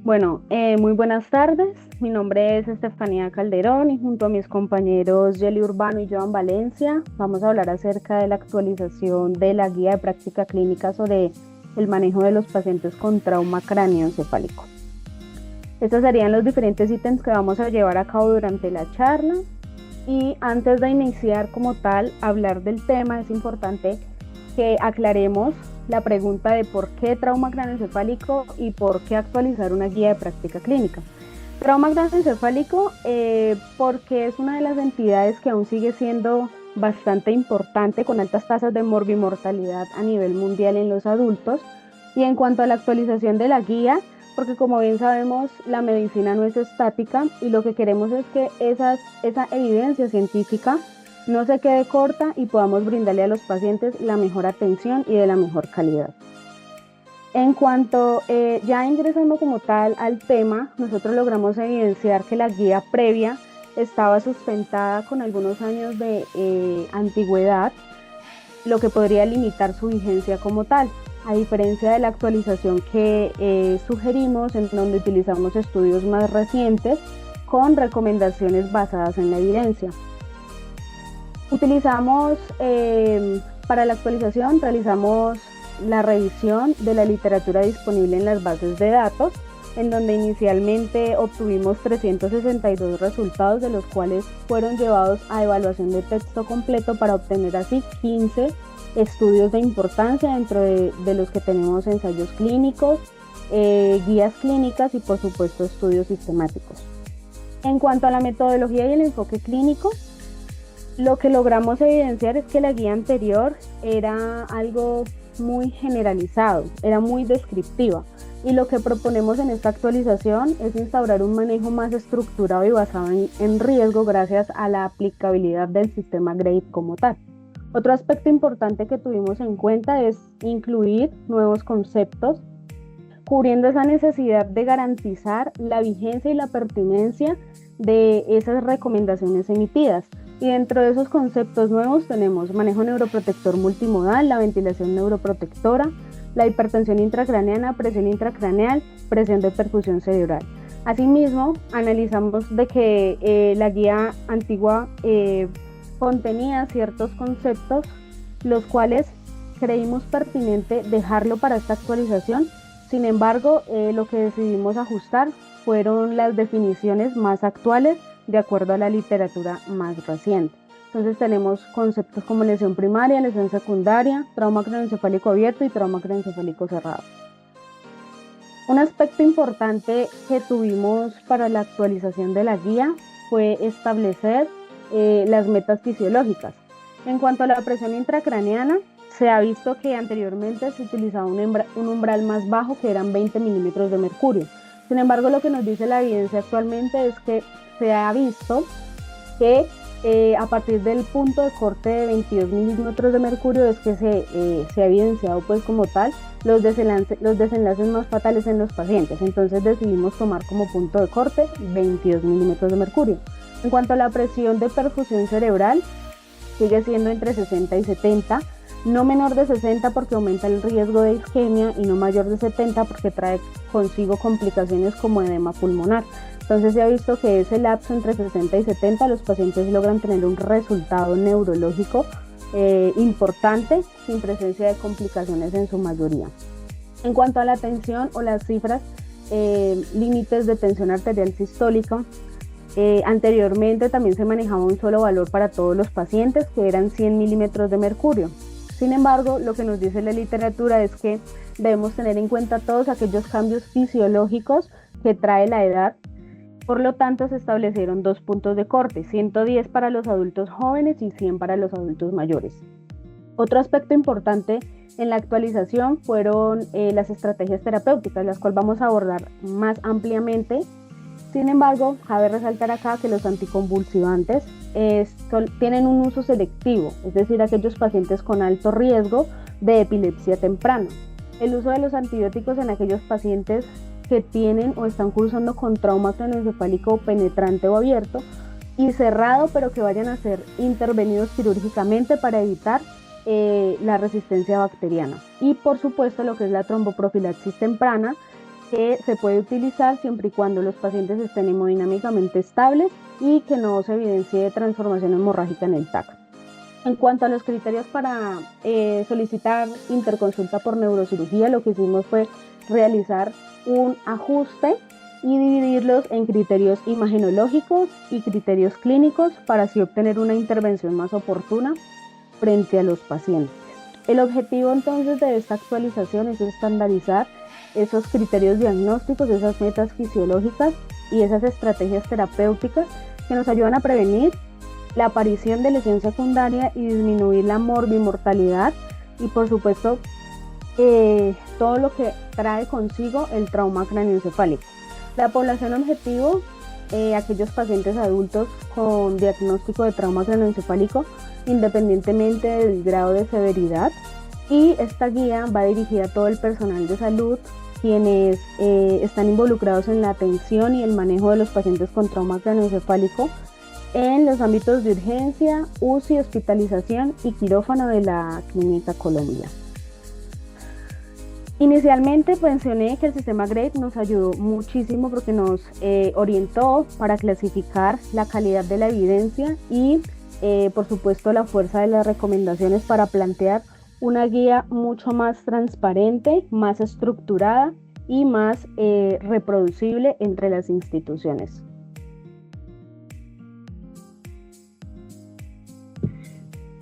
Muy buenas tardes. Mi nombre es Estefanía Calderón y junto a mis compañeros Yeli Urbano y Joan Valencia vamos a hablar acerca de la actualización de la guía de práctica clínica sobre el manejo de los pacientes con trauma cráneoencefálico. Estos serían los diferentes ítems que vamos a llevar a cabo durante la charla. Y antes de iniciar como tal, hablar del tema, es importante que aclaremos la pregunta de por qué trauma craneoencefálico y por qué actualizar una guía de práctica clínica. Trauma craneoencefálico porque es una de las entidades que aún sigue siendo bastante importante, con altas tasas de morbimortalidad a nivel mundial en los adultos. Y en cuanto a la actualización de la guía, porque como bien sabemos, la medicina no es estática y lo que queremos es que esa evidencia científica no se quede corta y podamos brindarle a los pacientes la mejor atención y de la mejor calidad. En cuanto ya ingresando como tal al tema, nosotros logramos evidenciar que la guía previa estaba sustentada con algunos años de antigüedad, lo que podría limitar su vigencia como tal, a diferencia de la actualización que sugerimos, en donde utilizamos estudios más recientes con recomendaciones basadas en la evidencia. Para la actualización, realizamos la revisión de la literatura disponible en las bases de datos, en donde inicialmente obtuvimos 362 resultados, de los cuales fueron llevados a evaluación de texto completo para obtener así 15 estudios de importancia, dentro de los que tenemos ensayos clínicos, guías clínicas y por supuesto estudios sistemáticos. En cuanto a la metodología y el enfoque clínico, lo que logramos evidenciar es que la guía anterior era algo muy generalizado, era muy descriptiva, y lo que proponemos en esta actualización es instaurar un manejo más estructurado y basado en riesgo gracias a la aplicabilidad del sistema GRADE como tal. Otro aspecto importante que tuvimos en cuenta es incluir nuevos conceptos, cubriendo esa necesidad de garantizar la vigencia y la pertinencia de esas recomendaciones emitidas. Y dentro de esos conceptos nuevos tenemos manejo neuroprotector multimodal, la ventilación neuroprotectora, la hipertensión intracraneana, presión intracraneal, presión de perfusión cerebral. Asimismo, analizamos de que la guía antigua contenía ciertos conceptos, los cuales creímos pertinente dejarlo para esta actualización. Sin embargo, lo que decidimos ajustar fueron las definiciones más actuales de acuerdo a la literatura más reciente. Entonces tenemos conceptos como lesión primaria, lesión secundaria, trauma craneoencefálico abierto y trauma craneoencefálico cerrado. Un aspecto importante que tuvimos para la actualización de la guía fue establecer las metas fisiológicas. En cuanto a la presión intracraneana, se ha visto que anteriormente se utilizaba un umbral más bajo, que eran 20 milímetros de mercurio. Sin embargo, lo que nos dice la evidencia actualmente es que se ha visto que a partir del punto de corte de 22 milímetros de mercurio es que se ha evidenciado pues como tal los desenlaces más fatales en los pacientes. Entonces decidimos tomar como punto de corte 22 milímetros de mercurio. En cuanto a la presión de perfusión cerebral, sigue siendo entre 60 y 70, no menor de 60 porque aumenta el riesgo de isquemia, y no mayor de 70 porque trae consigo complicaciones como edema pulmonar. Entonces se ha visto que ese lapso entre 60 y 70 los pacientes logran tener un resultado neurológico importante, sin presencia de complicaciones en su mayoría. En cuanto a la tensión o las cifras, límites de tensión arterial sistólica, anteriormente también se manejaba un solo valor para todos los pacientes, que eran 100 milímetros de mercurio. Sin embargo, lo que nos dice la literatura es que debemos tener en cuenta todos aquellos cambios fisiológicos que trae la edad. Por lo tanto, se establecieron dos puntos de corte, 110 para los adultos jóvenes y 100 para los adultos mayores. Otro aspecto importante en la actualización fueron las estrategias terapéuticas, las cuales vamos a abordar más ampliamente. Sin embargo, cabe resaltar acá que los anticonvulsivantes tienen un uso selectivo, es decir, aquellos pacientes con alto riesgo de epilepsia temprana. El uso de los antibióticos en aquellos pacientes que tienen o están cursando con trauma craneoencefálico penetrante o abierto y cerrado, pero que vayan a ser intervenidos quirúrgicamente para evitar la resistencia bacteriana. Y por supuesto lo que es la tromboprofilaxis temprana, que se puede utilizar siempre y cuando los pacientes estén hemodinámicamente estables y que no se evidencie transformación hemorrágica en el TAC. En cuanto a los criterios para solicitar interconsulta por neurocirugía, lo que hicimos fue realizar un ajuste y dividirlos en criterios imagenológicos y criterios clínicos para así obtener una intervención más oportuna frente a los pacientes. El objetivo entonces de esta actualización es estandarizar esos criterios diagnósticos, esas metas fisiológicas y esas estrategias terapéuticas que nos ayudan a prevenir la aparición de lesión secundaria y disminuir la morbimortalidad y por supuesto todo lo que trae consigo el trauma craneoencefálico. La población objetivo, aquellos pacientes adultos con diagnóstico de trauma craneoencefálico independientemente del grado de severidad, y esta guía va dirigida a todo el personal de salud quienes están involucrados en la atención y el manejo de los pacientes con trauma craneoencefálico en los ámbitos de urgencia, UCI, hospitalización y quirófano de la Clínica Colombia. Inicialmente mencioné que el sistema GRADE nos ayudó muchísimo porque nos orientó para clasificar la calidad de la evidencia y por supuesto la fuerza de las recomendaciones para plantear una guía mucho más transparente, más estructurada y más reproducible entre las instituciones.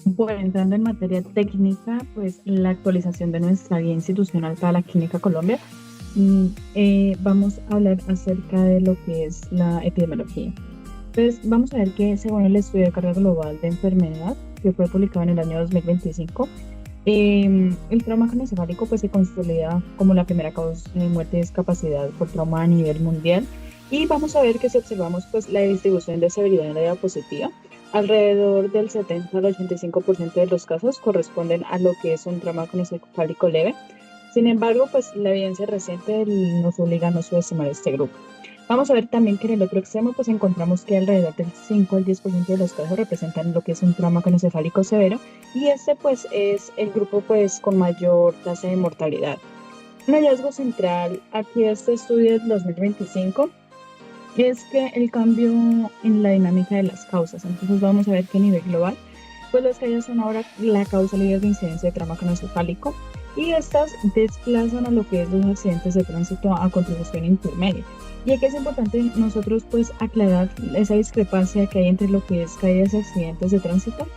Bueno, entrando en materia técnica, pues la actualización de nuestra guía institucional para la Clínica Colombia, vamos a hablar acerca de lo que es la epidemiología. Entonces, vamos a ver que según el estudio de carga global de enfermedad, que fue publicado en el año 2025, el trauma craneoencefálico pues se consolida como la primera causa de muerte y discapacidad por trauma a nivel mundial. Y vamos a ver que si observamos pues la distribución de severidad en la diapositiva, alrededor del 70 al 85% de los casos corresponden a lo que es un trauma craneoencefálico leve. Sin embargo, pues la evidencia reciente nos obliga a no subestimar este grupo. Vamos a ver también que en el otro extremo pues encontramos que alrededor del 5 al 10% de los casos representan lo que es un trauma craneoencefálico severo, y este pues es el grupo pues con mayor tasa de mortalidad. Un hallazgo central aquí de este estudio del 2025 es que el cambio en la dinámica de las causas. Entonces vamos a ver que a nivel global pues las caídas son ahora la causa líder de incidencia de trauma craneoencefálico, y estas desplazan a lo que es los accidentes de tránsito a contribución intermedia. Y aquí es importante nosotros pues aclarar esa discrepancia que hay entre lo que es caídas y accidentes de tránsito,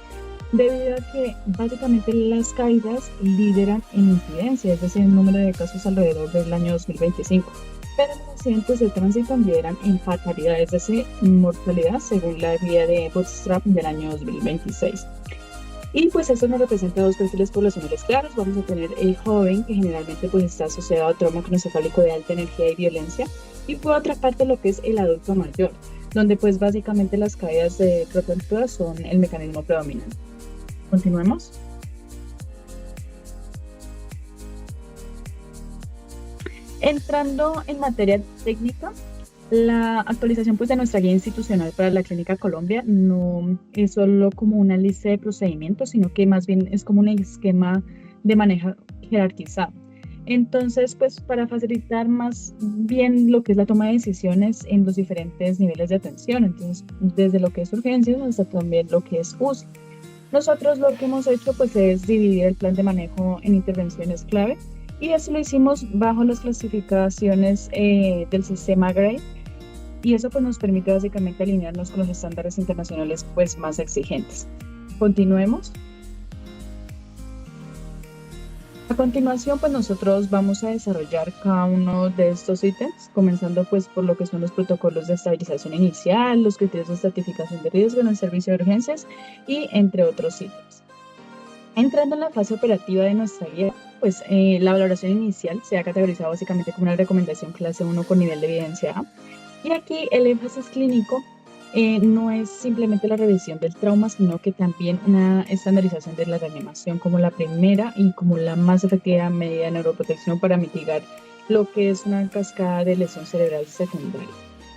debido a que básicamente las caídas lideran en incidencia, es decir, el número de casos alrededor del año 2025. Pero los accidentes de tránsito lideran en fatalidad, es decir, mortalidad, según la guía de Bootstrap del año 2026. Y pues esto nos representa dos perfiles poblacionales claros. Vamos a tener el joven, que generalmente pues está asociado a trauma craneoencefálico de alta energía y violencia, y por otra parte lo que es el adulto mayor, donde pues básicamente las caídas de propia altura son el mecanismo predominante. Continuemos. Entrando en materia técnica, la actualización pues de nuestra guía institucional para la Clínica Colombia no es solo como una lista de procedimientos, sino que más bien es como un esquema de manejo jerarquizado. Entonces, pues para facilitar más bien lo que es la toma de decisiones en los diferentes niveles de atención, entonces desde lo que es urgencias hasta también lo que es UCI. Nosotros lo que hemos hecho pues es dividir el plan de manejo en intervenciones clave, y eso lo hicimos bajo las clasificaciones del sistema GRADE, y eso pues nos permite básicamente alinearnos con los estándares internacionales pues más exigentes. Continuemos. A continuación pues nosotros vamos a desarrollar cada uno de estos ítems, comenzando pues por lo que son los protocolos de estabilización inicial, los criterios de estratificación de riesgo en el servicio de urgencias y entre otros ítems. Entrando en la fase operativa de nuestra guía, pues la valoración inicial se ha categorizado básicamente como una recomendación clase 1 con nivel de evidencia A. Y aquí el énfasis clínico no es simplemente la revisión del trauma, sino que también una estandarización de la reanimación como la primera y como la más efectiva medida de neuroprotección para mitigar lo que es una cascada de lesión cerebral secundaria.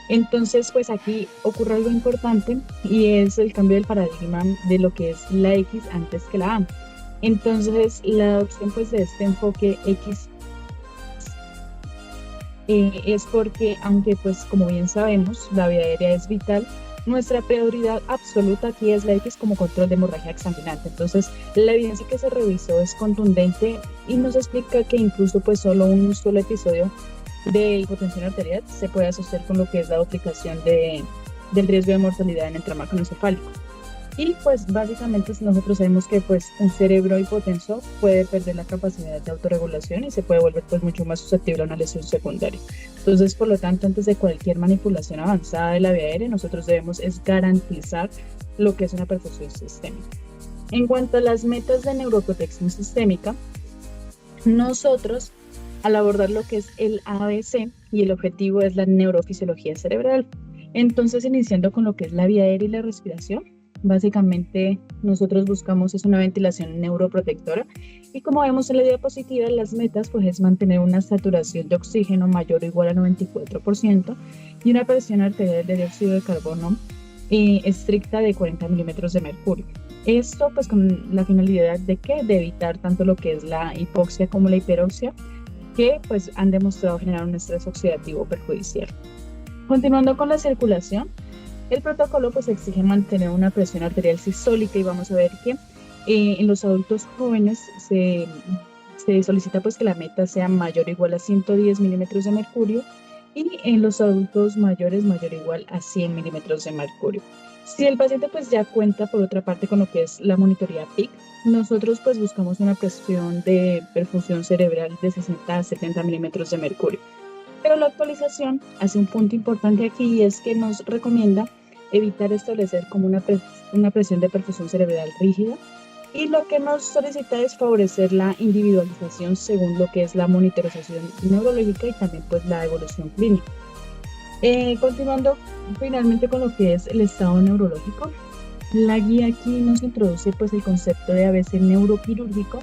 Entonces, pues aquí ocurre algo importante, y es el cambio del paradigma de lo que es la X antes que la A. Entonces, la adopción pues de este enfoque X es porque, aunque pues como bien sabemos, la vía aérea es vital, nuestra prioridad absoluta aquí es la X como control de hemorragia exsanguinante. Entonces, la evidencia que se revisó es contundente y nos explica que incluso pues solo un solo episodio de hipotensión arterial se puede asociar con lo que es la duplicación del riesgo de mortalidad en el trauma craneoencefálico. Y pues básicamente nosotros sabemos que pues un cerebro hipotenso puede perder la capacidad de autorregulación y se puede volver pues mucho más susceptible a una lesión secundaria. Entonces, por lo tanto, antes de cualquier manipulación avanzada de la vía aérea, nosotros debemos es garantizar lo que es una perfusión sistémica. En cuanto a las metas de neuroprotección sistémica, nosotros al abordar lo que es el ABC y el objetivo es la neurofisiología cerebral. Entonces, iniciando con lo que es la vía aérea y la respiración, básicamente nosotros buscamos es una ventilación neuroprotectora y como vemos en la diapositiva, las metas pues es mantener una saturación de oxígeno mayor o igual a 94% y una presión arterial de dióxido de carbono estricta de 40 milímetros de mercurio. Esto pues con la finalidad de que de evitar tanto lo que es la hipoxia como la hiperoxia, que pues han demostrado generar un estrés oxidativo perjudicial. Continuando con la circulación, el protocolo pues exige mantener una presión arterial sistólica y vamos a ver que en los adultos jóvenes se solicita pues que la meta sea mayor o igual a 110 milímetros de mercurio y en los adultos mayores mayor o igual a 100 milímetros de mercurio. Si el paciente pues ya cuenta por otra parte con lo que es la monitoría PIC, nosotros pues buscamos una presión de perfusión cerebral de 60 a 70 milímetros de mercurio. Pero la actualización hace un punto importante aquí y es que nos recomienda evitar establecer como una presión de perfusión cerebral rígida y lo que nos solicita es favorecer la individualización según lo que es la monitorización neurológica y también pues la evolución clínica. Continuando finalmente con lo que es el estado neurológico, la guía aquí nos introduce pues el concepto de ABC neuroquirúrgico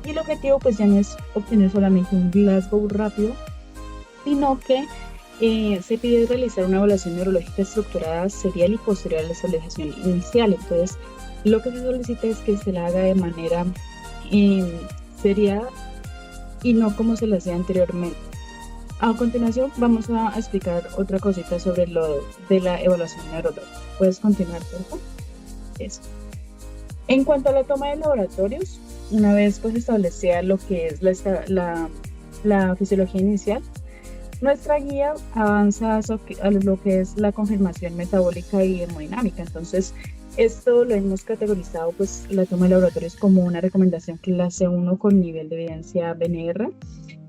y el objetivo pues ya no es obtener solamente un Glasgow rápido, sino que se pide realizar una evaluación neurológica estructurada serial y posterior a la estabilización inicial. Entonces, lo que se solicita es que se la haga de manera seriada y no como se lo hacía anteriormente. A continuación, vamos a explicar otra cosita sobre lo de la evaluación neurológica. ¿Puedes continuar, por favor? Eso. En cuanto a la toma de laboratorios, una vez pues establecida lo que es la fisiología inicial, nuestra guía avanza a lo que es la confirmación metabólica y hemodinámica. Entonces, esto lo hemos categorizado, pues, la toma de laboratorios como una recomendación clase 1 con nivel de evidencia BNR.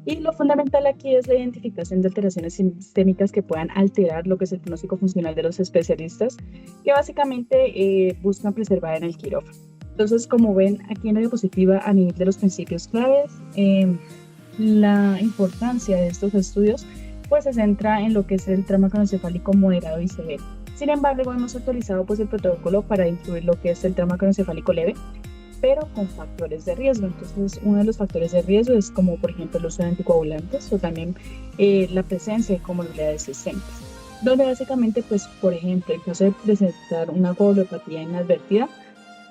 Y lo fundamental aquí es la identificación de alteraciones sistémicas que puedan alterar lo que es el pronóstico funcional de los especialistas, que básicamente buscan preservar en el quirófano. Entonces, como ven aquí en la diapositiva, a nivel de los principios claves, la importancia de estos estudios pues se centra en lo que es el trauma craneoencefálico moderado y severo. Sin embargo, hemos actualizado pues el protocolo para incluir lo que es el trauma craneoencefálico leve, pero con factores de riesgo. Entonces, uno de los factores de riesgo es como por ejemplo el uso de anticoagulantes o también la presencia de comorbilidades sistémicas, donde básicamente pues por ejemplo el caso de presentar una coagulopatía inadvertida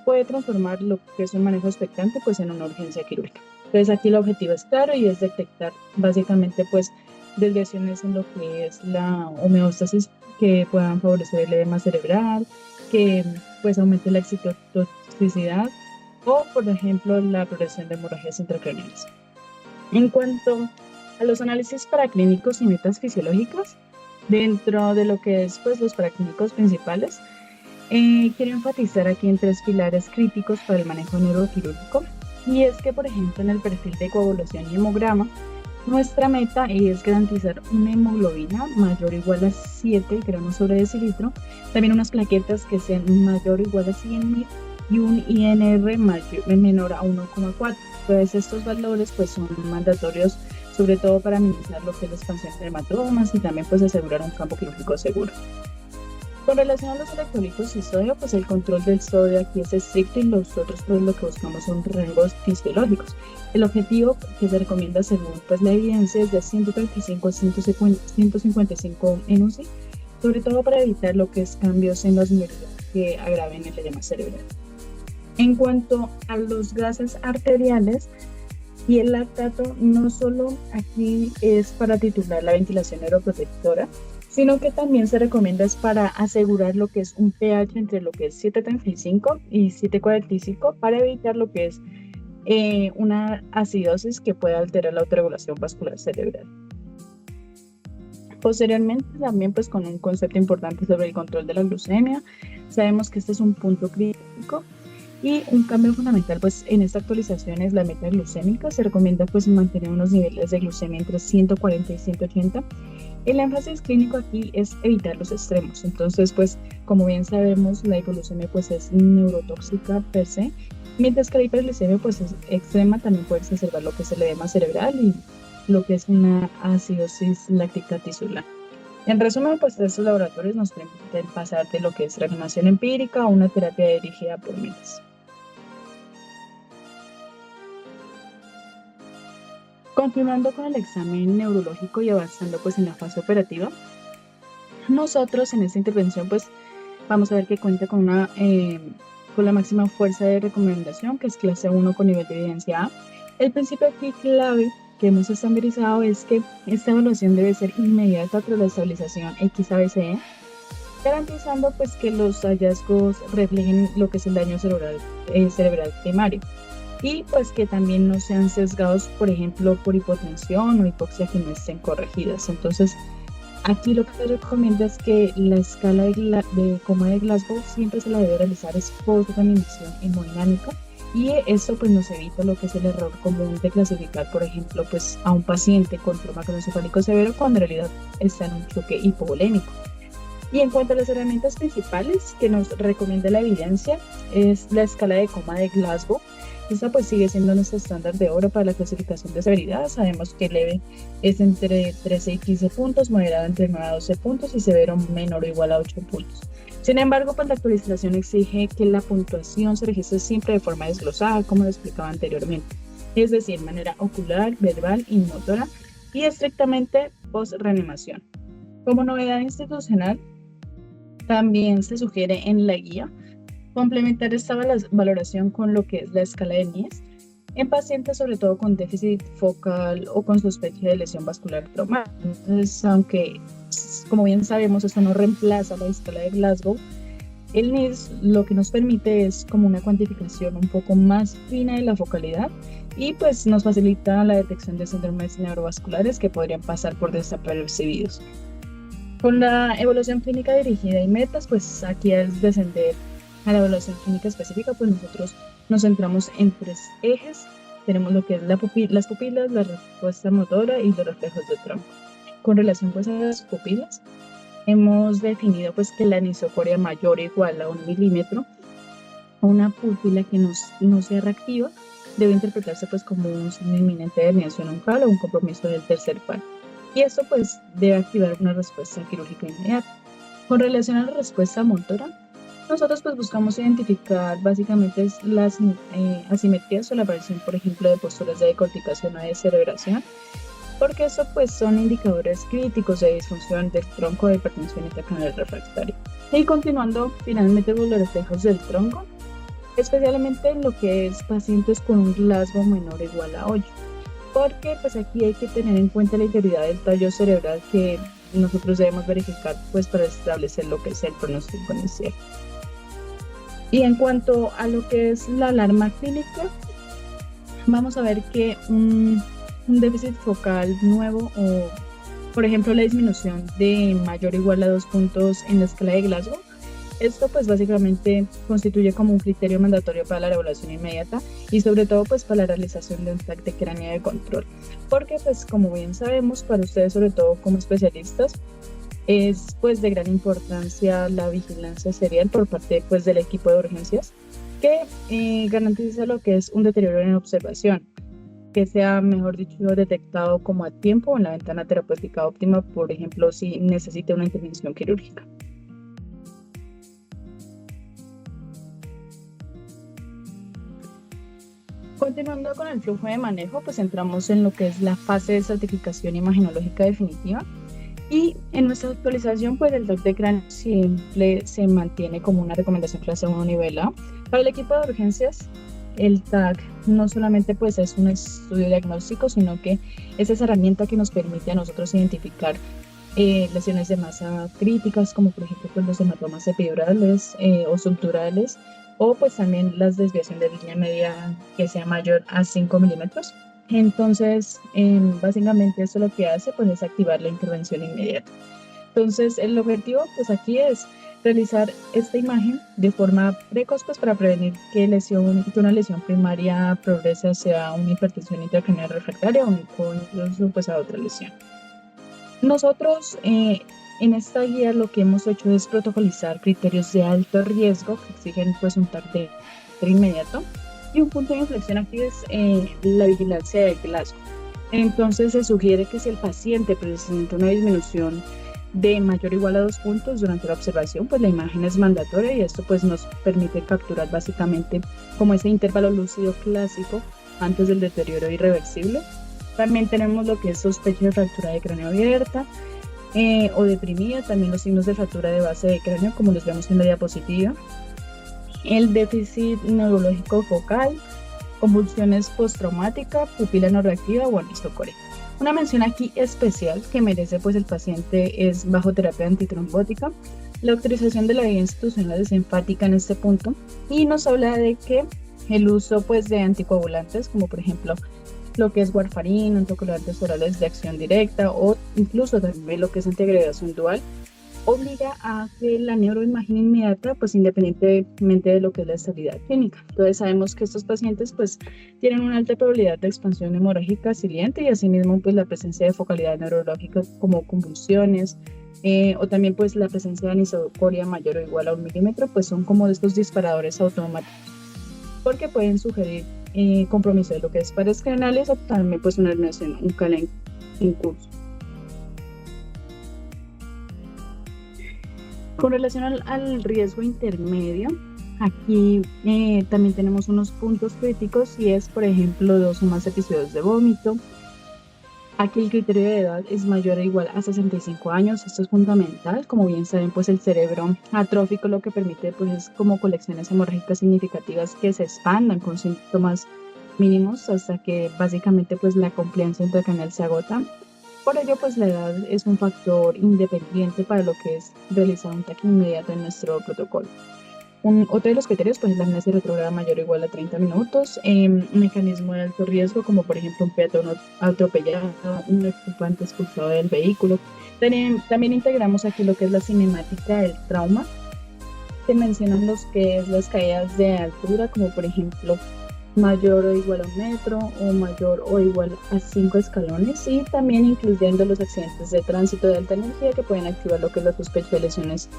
puede transformar lo que es un manejo expectante pues en una urgencia quirúrgica. Entonces aquí el objetivo es claro y es detectar básicamente pues desviaciones en lo que es la homeostasis que puedan favorecer el edema cerebral, que pues aumente la excitotoxicidad o por ejemplo la progresión de hemorragias intracraneales. En cuanto a los análisis paraclínicos y metas fisiológicas, dentro de lo que es pues los paraclínicos principales, quiero enfatizar aquí en 3 pilares críticos para el manejo neuroquirúrgico. Y es que, por ejemplo, en el perfil de coagulación y hemograma, nuestra meta es garantizar una hemoglobina mayor o igual a 7 gramos sobre decilitro, también unas plaquetas que sean mayor o igual a 100.000 y un INR menor a 1,4. Pues estos valores pues, son mandatorios, sobre todo para minimizar lo que es la expansión de hematomas y también pues, asegurar un campo quirúrgico seguro. Con relación a los electrolitos y sodio, pues el control del sodio aquí es estricto y nosotros pues lo que buscamos son rangos fisiológicos. El objetivo que se recomienda según pues la evidencia es de 135 a 155 en UCI, sobre todo para evitar lo que es cambios en los meridianos que agraven el edema cerebral. En cuanto a los gases arteriales, Y el lactato no solo aquí es para titular la ventilación neuroprotectora, sino que también se recomienda es para asegurar lo que es un pH entre lo que es 7,35 y 7,45 para evitar lo que es una acidosis que puede alterar la autorregulación vascular cerebral. Posteriormente, también pues con un concepto importante sobre el control de la glucemia, sabemos que este es un punto crítico y un cambio fundamental pues en esta actualización es la meta glucémica. Se recomienda pues mantener unos niveles de glucemia entre 140 y 180. El énfasis clínico aquí es evitar los extremos. Entonces pues como bien sabemos la hipoglucemia pues es neurotóxica per se, mientras que la hiperglucemia pues es extrema, también puede exacerbar lo que es el edema cerebral y lo que es una acidosis láctica tisular. En resumen, pues estos laboratorios nos permiten pasar de lo que es reanimación empírica a una terapia dirigida por metas. Continuando con el examen neurológico y avanzando pues en la fase operativa, nosotros en esta intervención pues vamos a ver que cuenta con la máxima fuerza de recomendación, que es clase 1 con nivel de evidencia A. El principio aquí clave que hemos estandarizado es que esta evaluación debe ser inmediata tras la estabilización XABCE, garantizando pues que los hallazgos reflejen lo que es el daño cerebral primario y pues que también no sean sesgados, por ejemplo, por hipotensión o hipoxia que no estén corregidas. Entonces, aquí lo que se recomienda es que la escala de coma de Glasgow siempre se la debe realizar es post-reanimación hemodinámica. Y eso pues nos evita lo que es el error común de clasificar, por ejemplo, pues a un paciente con trauma craneoencefálico severo cuando en realidad está en un choque hipovolémico. Y en cuanto a las herramientas principales que nos recomienda la evidencia, es la escala de coma de Glasgow. Esta pues sigue siendo nuestro estándar de oro para la clasificación de severidad. Sabemos que leve es entre 13 y 15 puntos, moderado entre 9 a 12 puntos y severo menor o igual a 8 puntos. Sin embargo, pues la actualización exige que la puntuación se registre siempre de forma desglosada, como lo explicaba anteriormente, es decir, manera ocular, verbal y motora, y estrictamente post-reanimación. Como novedad institucional, también se sugiere en la guía complementar esta valoración con lo que es la escala de Nies en pacientes sobre todo con déficit focal o con sospecha de lesión vascular traumática. Entonces, aunque como bien sabemos esto no reemplaza la escala de Glasgow, el NIS lo que nos permite es como una cuantificación un poco más fina de la focalidad y pues nos facilita la detección de síndromes neurovasculares que podrían pasar por desapercibidos. Con la evaluación clínica dirigida y metas, pues aquí al descender a la evaluación clínica específica, pues nosotros nos centramos en 3 ejes. Tenemos lo que es las pupilas, la respuesta motora y los reflejos del tronco. Con relación pues a las pupilas, hemos definido pues que la anisocoria mayor o igual a 1 milímetro, una pupila que no sea reactiva, debe interpretarse pues como un signo inminente de herniación oncal o un compromiso del tercer par. Y esto pues debe activar una respuesta quirúrgica inmediata. Con relación a la respuesta motora, nosotros pues buscamos identificar básicamente las asimetrías o la aparición, por ejemplo, de posturas de decorticación o de cerebración, porque eso pues son indicadores críticos de disfunción del tronco de hipertensión intracraneal refractaria. Y continuando finalmente con los reflejos del tronco, especialmente en lo que es pacientes con un Glasgow menor o igual a 8, porque pues aquí hay que tener en cuenta la integridad del tallo cerebral que nosotros debemos verificar pues para establecer lo que es el pronóstico inicial. Y en cuanto a lo que es la alarma clínica, vamos a ver que un déficit focal nuevo o, por ejemplo, la disminución de mayor o igual a 2 puntos en la escala de Glasgow, esto pues básicamente constituye como un criterio mandatorio para la evaluación inmediata y sobre todo pues para la realización de un TAC de cráneo de control, porque pues como bien sabemos, para ustedes sobre todo como especialistas, es pues de gran importancia la vigilancia serial por parte pues del equipo de urgencias que garantiza lo que es un deterioro en observación, que sea mejor dicho detectado como a tiempo en la ventana terapéutica óptima, por ejemplo si necesita una intervención quirúrgica. Continuando con el flujo de manejo, pues entramos en lo que es la fase de certificación imaginológica definitiva. Y en nuestra actualización, pues el TAC de cráneo siempre se mantiene como una recomendación clase 1 nivel A. Para el equipo de urgencias, el TAC no solamente pues es un estudio diagnóstico, sino que es esa herramienta que nos permite a nosotros identificar lesiones de masa críticas, como por ejemplo pues, los hematomas epidurales o subdurales, o pues también las desviación de línea media que sea mayor a 5 milímetros. Entonces, básicamente eso lo que hace pues es activar la intervención inmediata. Entonces, el objetivo pues aquí es realizar esta imagen de forma precoz pues para prevenir que una lesión primaria progrese hacia una hipertensión intracraneal refractaria o incluso pues a otra lesión. Nosotros en esta guía lo que hemos hecho es protocolizar criterios de alto riesgo que exigen pues un TAC de inmediato, y un punto de inflexión aquí es la vigilancia del Glasgow. Entonces se sugiere que si el paciente presenta una disminución de mayor o igual a 2 puntos durante la observación, pues la imagen es mandatoria, y esto pues nos permite capturar básicamente como ese intervalo lúcido clásico antes del deterioro irreversible. También tenemos lo que es sospecha de fractura de cráneo abierta o deprimida, también los signos de fractura de base de cráneo como los vemos en la diapositiva, el déficit neurológico focal, convulsiones postraumáticas, pupila no reactiva o anisocoria. Una mención aquí especial que merece pues el paciente es bajo terapia antitrombótica. La autorización de la guía institucional es enfática en este punto y nos habla de que el uso pues de anticoagulantes como por ejemplo lo que es warfarín, anticoagulantes orales de acción directa o incluso también lo que es antiagregación dual, obliga a que la neuroimagen inmediata, pues independientemente de lo que es la estabilidad clínica. Entonces sabemos que estos pacientes pues tienen una alta probabilidad de expansión hemorrágica siliente y asimismo pues la presencia de focalidad neurológica como convulsiones o también pues la presencia de anisocoria mayor o igual a 1 milímetro, pues son como de estos disparadores automáticos porque pueden sugerir compromiso de lo que es pares craneales o también pues una herniación uncal en curso. Con relación al riesgo intermedio, aquí también tenemos unos puntos críticos y es, por ejemplo, 2 o más episodios de vómito. Aquí el criterio de edad es mayor o igual a 65 años, esto es fundamental. Como bien saben, pues el cerebro atrófico lo que permite pues es como colecciones hemorrágicas significativas que se expandan con síntomas mínimos hasta que básicamente pues la compliance intracraneal se agota. Por ello, pues la edad es un factor independiente para lo que es realizar un TAC inmediato en nuestro protocolo. Otro de los criterios pues, es la amnesia retrógrada mayor o igual a 30 minutos, un mecanismo de alto riesgo como por ejemplo un peatón atropellado, un ocupante expulsado del vehículo. También integramos aquí lo que es la cinemática del trauma. Se mencionan los que es las caídas de altura como por ejemplo mayor o igual a 1 metro o mayor o igual a 5 escalones, y también incluyendo los accidentes de tránsito de alta energía que pueden activar lo que es la sospecha de lesiones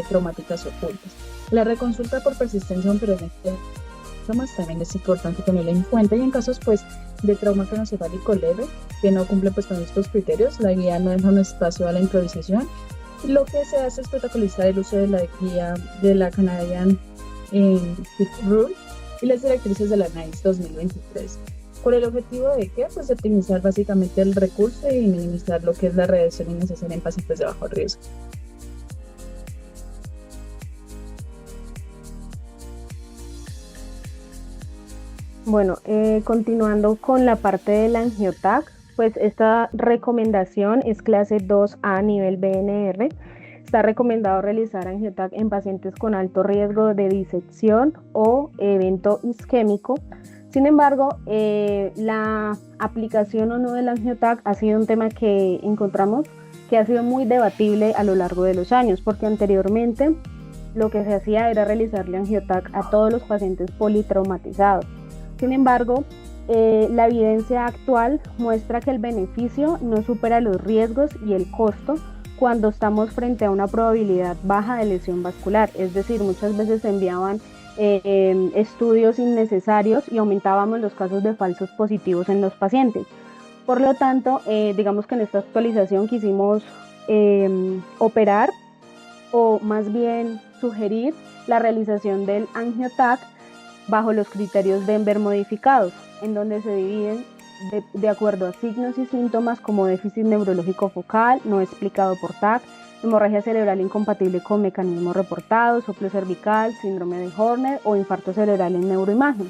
traumáticas ocultas. La reconsulta por persistencia de traumas también es importante tenerla en cuenta, y en casos pues de trauma craneoencefálico leve que no cumple pues con estos criterios, la guía no deja un espacio a la improvisación. Lo que se hace es protocolizar el uso de la guía de la Canadian Hip Rule y las directrices de la NICE 2023, con el objetivo de que pues optimizar básicamente el recurso y minimizar lo que es la radiación innecesaria en pacientes de bajo riesgo. Bueno, continuando con la parte del angiotac, pues esta recomendación es clase 2A nivel BNR. Está recomendado realizar angiotac en pacientes con alto riesgo de disección o evento isquémico. Sin embargo, la aplicación o no del angiotac ha sido un tema que encontramos que ha sido muy debatible a lo largo de los años, porque anteriormente lo que se hacía era realizarle angiotac a todos los pacientes politraumatizados. Sin embargo, la evidencia actual muestra que el beneficio no supera los riesgos y el costo cuando estamos frente a una probabilidad baja de lesión vascular. Es decir, muchas veces se enviaban estudios innecesarios y aumentábamos los casos de falsos positivos en los pacientes. Por lo tanto, digamos que en esta actualización quisimos operar o más bien sugerir la realización del angiotac bajo los criterios Denver modificados, en donde se dividen de acuerdo a signos y síntomas como déficit neurológico focal, no explicado por TAC, hemorragia cerebral incompatible con mecanismos reportados, soplo cervical, síndrome de Horner o infarto cerebral en neuroimagen.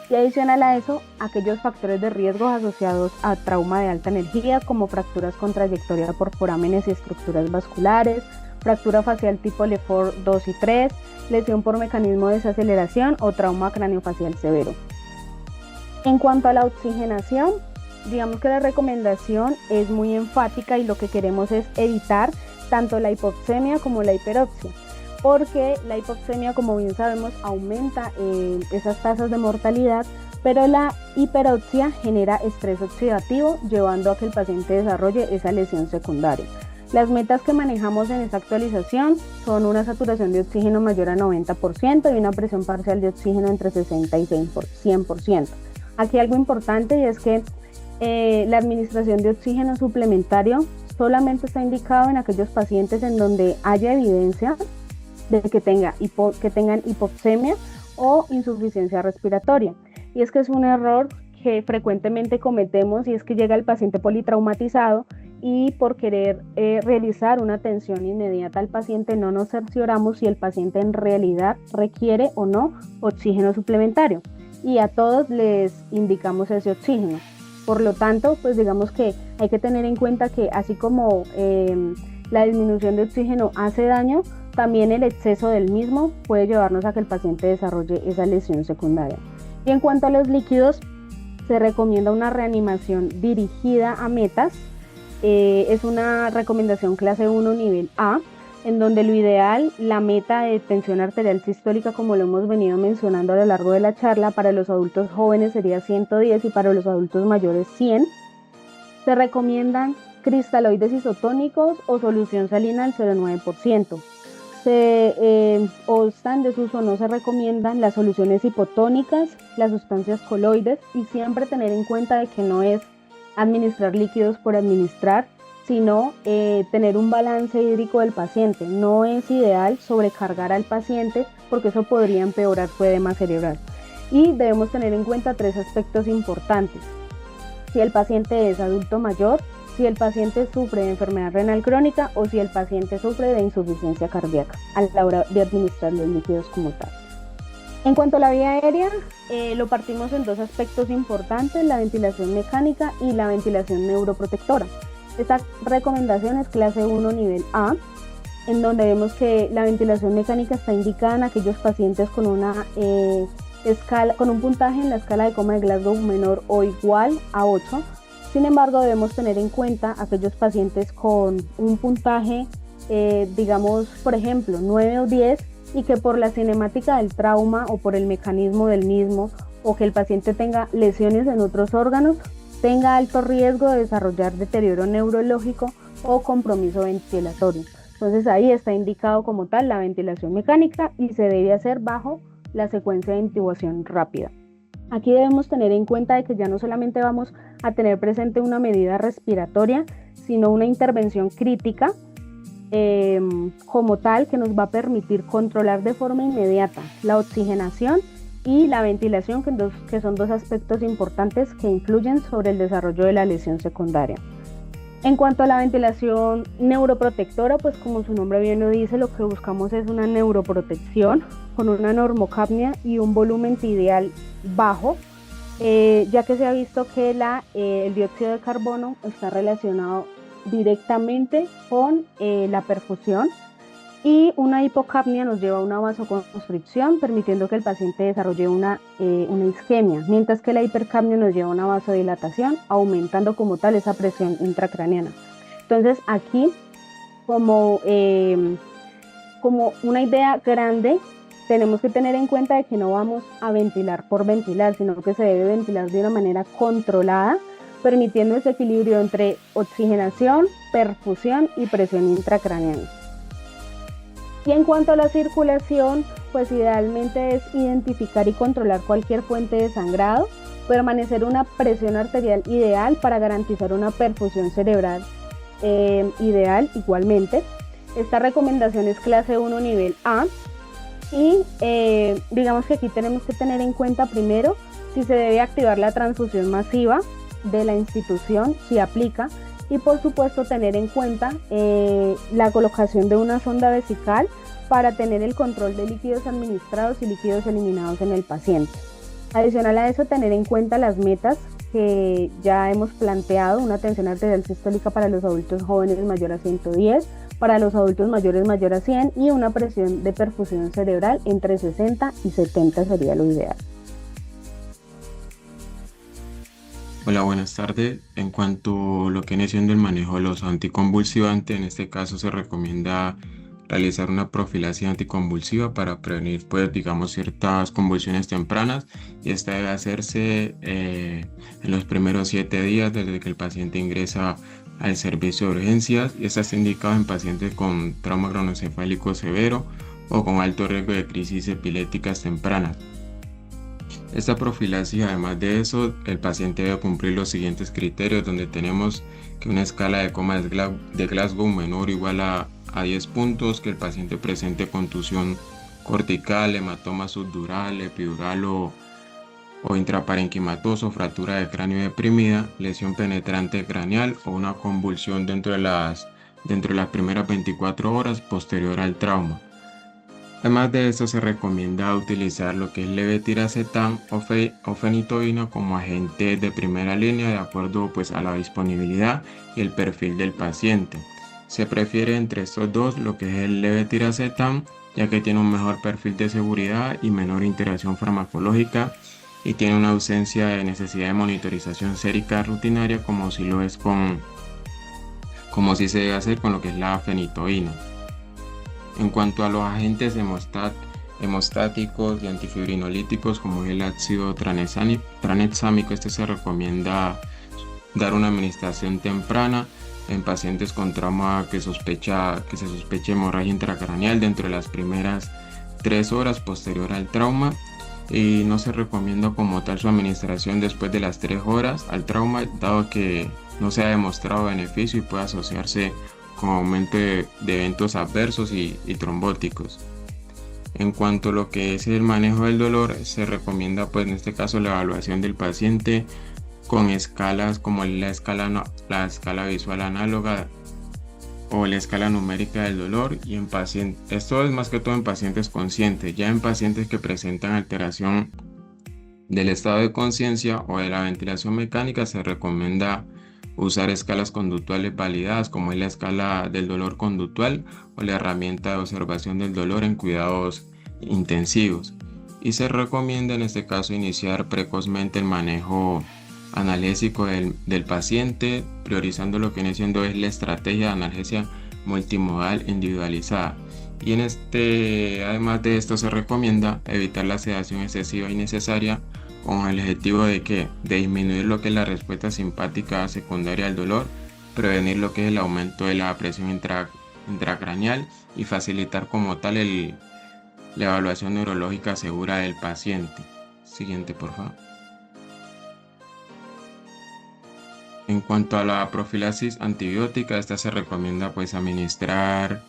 Y adicional a eso, aquellos factores de riesgo asociados a trauma de alta energía, como fracturas con trayectoria por forámenes y estructuras vasculares, fractura facial tipo Lefort 2 y 3, lesión por mecanismo de desaceleración o trauma craneofacial severo. En cuanto a la oxigenación, digamos que la recomendación es muy enfática y lo que queremos es evitar tanto la hipoxemia como la hiperoxia, porque la hipoxemia, como bien sabemos, aumenta esas tasas de mortalidad, pero la hiperoxia genera estrés oxidativo, llevando a que el paciente desarrolle esa lesión secundaria. Las metas que manejamos en esta actualización son una saturación de oxígeno mayor a 90% y una presión parcial de oxígeno entre 60 y 100%. Aquí algo importante y es que la administración de oxígeno suplementario solamente está indicado en aquellos pacientes en donde haya evidencia de que tengan hipoxemia o insuficiencia respiratoria. Y es que es un error que frecuentemente cometemos y es que llega el paciente politraumatizado y por querer realizar una atención inmediata al paciente no nos cercioramos si el paciente en realidad requiere o no oxígeno suplementario y a todos les indicamos ese oxígeno. Por lo tanto, pues digamos que hay que tener en cuenta que así como la disminución de oxígeno hace daño, también el exceso del mismo puede llevarnos a que el paciente desarrolle esa lesión secundaria. Y en cuanto a los líquidos, se recomienda una reanimación dirigida a metas. Es una recomendación clase 1 nivel A, en donde lo ideal, la meta de tensión arterial sistólica, como lo hemos venido mencionando a lo largo de la charla, para los adultos jóvenes sería 110 y para los adultos mayores 100. Se recomiendan cristaloides isotónicos o solución salina al 0,9%. O están en desuso, no se recomiendan las soluciones hipotónicas, las sustancias coloides y siempre tener en cuenta de que no es administrar líquidos por administrar, sino tener un balance hídrico del paciente. No es ideal sobrecargar al paciente porque eso podría empeorar su edema cerebral. Y debemos tener en cuenta 3 aspectos importantes. Si el paciente es adulto mayor, si el paciente sufre de enfermedad renal crónica o si el paciente sufre de insuficiencia cardíaca a la hora de administrar los líquidos como tal. En cuanto a la vía aérea, lo partimos en 2 aspectos importantes, la ventilación mecánica y la ventilación neuroprotectora. Esta recomendación es clase 1 nivel A, en donde vemos que la ventilación mecánica está indicada en aquellos pacientes con con un puntaje en la escala de coma de Glasgow menor o igual a 8. Sin embargo, debemos tener en cuenta aquellos pacientes con un puntaje, digamos, por ejemplo, 9 o 10, y que por la cinemática del trauma o por el mecanismo del mismo, o que el paciente tenga lesiones en otros órganos, tenga alto riesgo de desarrollar deterioro neurológico o compromiso ventilatorio. Entonces ahí está indicado como tal la ventilación mecánica y se debe hacer bajo la secuencia de intubación rápida. Aquí debemos tener en cuenta de que ya no solamente vamos a tener presente una medida respiratoria, sino una intervención crítica como tal que nos va a permitir controlar de forma inmediata la oxigenación y la ventilación, que son 2 aspectos importantes que influyen sobre el desarrollo de la lesión secundaria. En cuanto a la ventilación neuroprotectora, pues como su nombre bien lo dice, lo que buscamos es una neuroprotección con una normocapnia y un volumen tibial bajo, ya que se ha visto que el dióxido de carbono está relacionado directamente con la perfusión, y una hipocapnia nos lleva a una vasoconstricción, permitiendo que el paciente desarrolle una isquemia, mientras que la hipercapnia nos lleva a una vasodilatación, aumentando como tal esa presión intracraneana. Entonces aquí, como una idea grande, tenemos que tener en cuenta de que no vamos a ventilar por ventilar, sino que se debe ventilar de una manera controlada, permitiendo ese equilibrio entre oxigenación, perfusión y presión intracraneana. Y en cuanto a la circulación, pues idealmente es identificar y controlar cualquier fuente de sangrado, permanecer una presión arterial ideal para garantizar una perfusión cerebral ideal igualmente. Esta recomendación es clase 1 nivel A y digamos que aquí tenemos que tener en cuenta primero si se debe activar la transfusión masiva de la institución, si aplica, y por supuesto tener en cuenta la colocación de una sonda vesical para tener el control de líquidos administrados y líquidos eliminados en el paciente. Adicional a eso, tener en cuenta las metas que ya hemos planteado: una tensión arterial sistólica para los adultos jóvenes mayor a 110, para los adultos mayores mayor a 100 y una presión de perfusión cerebral entre 60 y 70 sería lo ideal. Hola, buenas tardes. En cuanto a lo que viene siendo el manejo de los anticonvulsivantes, en este caso se recomienda realizar una profilaxis anticonvulsiva para prevenir, pues, digamos, ciertas convulsiones tempranas, y esta debe hacerse en los primeros 7 días desde que el paciente ingresa al servicio de urgencias, y esta está indicada en pacientes con trauma craneoencefálico severo o con alto riesgo de crisis epilépticas tempranas. Esta profilaxis, además de eso, el paciente debe cumplir los siguientes criterios, donde tenemos que una escala de coma de Glasgow menor o igual a 10 puntos, que el paciente presente contusión cortical, hematoma subdural, epidural o intraparenquimatoso, fractura de cráneo deprimida, lesión penetrante craneal o una convulsión dentro de las primeras 24 horas posterior al trauma. Además de esto, se recomienda utilizar lo que es levetiracetam o fenitoína como agente de primera línea de acuerdo, pues, a la disponibilidad y el perfil del paciente. Se prefiere entre estos dos lo que es el levetiracetam, ya que tiene un mejor perfil de seguridad y menor interacción farmacológica, y tiene una ausencia de necesidad de monitorización sérica rutinaria como si se debe hacer con lo que es la fenitoína. En cuanto a los agentes hemostáticos y antifibrinolíticos como el ácido tranexámico, este se recomienda dar una administración temprana en pacientes con trauma que se sospeche hemorragia intracraneal dentro de las primeras 3 horas posterior al trauma, y no se recomienda como tal su administración después de las 3 horas al trauma, dado que no se ha demostrado beneficio y puede asociarse con aumento de eventos adversos y trombóticos. En cuanto a lo que es el manejo del dolor, se recomienda, pues, en este caso, la evaluación del paciente con escalas como la escala visual análoga o la escala numérica del dolor, y esto es más que todo en pacientes conscientes. Ya en pacientes que presentan alteración del estado de conciencia o de la ventilación mecánica, se recomienda usar escalas conductuales validadas como es la escala del dolor conductual o la herramienta de observación del dolor en cuidados intensivos, y se recomienda en este caso iniciar precozmente el manejo analgésico del paciente, priorizando lo que viene siendo es la estrategia de analgesia multimodal individualizada. Y además de esto, se recomienda evitar la sedación excesiva y innecesaria con el objetivo de disminuir lo que es la respuesta simpática secundaria al dolor, prevenir lo que es el aumento de la presión intracraneal y facilitar como tal la evaluación neurológica segura del paciente. Siguiente, por favor. En cuanto a la profilaxis antibiótica, esta se recomienda, pues, administrar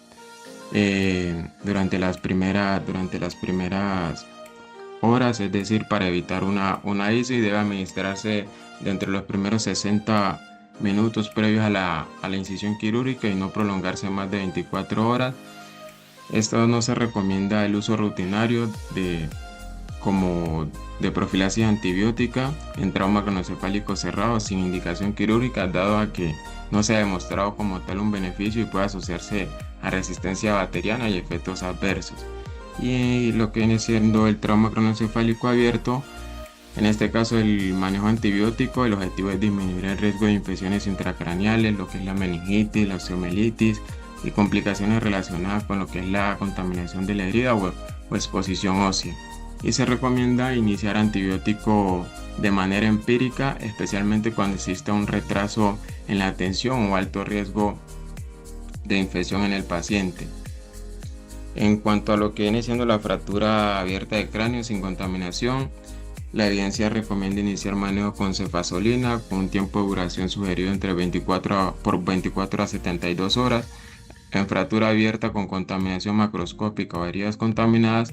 durante las primeras horas, es decir, para evitar una ISO, y debe administrarse dentro de los primeros 60 minutos previos a la incisión quirúrgica y no prolongarse más de 24 horas. Esto no se recomienda el uso rutinario de profilaxis antibiótica en trauma craneoencefálico cerrado sin indicación quirúrgica, dado a que no se ha demostrado como tal un beneficio y puede asociarse a resistencia bacteriana y efectos adversos. Y lo que viene siendo el trauma craneoencefálico abierto, en este caso el manejo antibiótico, el objetivo es disminuir el riesgo de infecciones intracraneales, lo que es la meningitis, la osteomielitis y complicaciones relacionadas con lo que es la contaminación de la herida o exposición ósea. Y se recomienda iniciar antibiótico de manera empírica, especialmente cuando exista un retraso en la atención o alto riesgo de infección en el paciente. En cuanto a lo que viene siendo la fractura abierta de cráneo sin contaminación, la evidencia recomienda iniciar manejo con cefazolina con un tiempo de duración sugerido entre 24 a 72 horas. En fractura abierta con contaminación macroscópica o heridas contaminadas,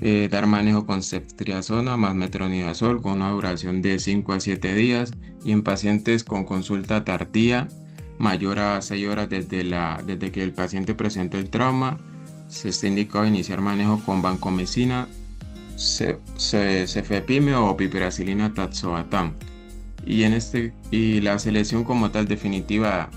dar manejo con ceftriaxona más metronidazol con una duración de 5 a 7 días, y en pacientes con consulta tardía mayor a 6 horas desde que el paciente presentó el trauma, se está indicado iniciar manejo con vancomicina, cefepime o piperacilina tazobactam. Y la selección como tal definitiva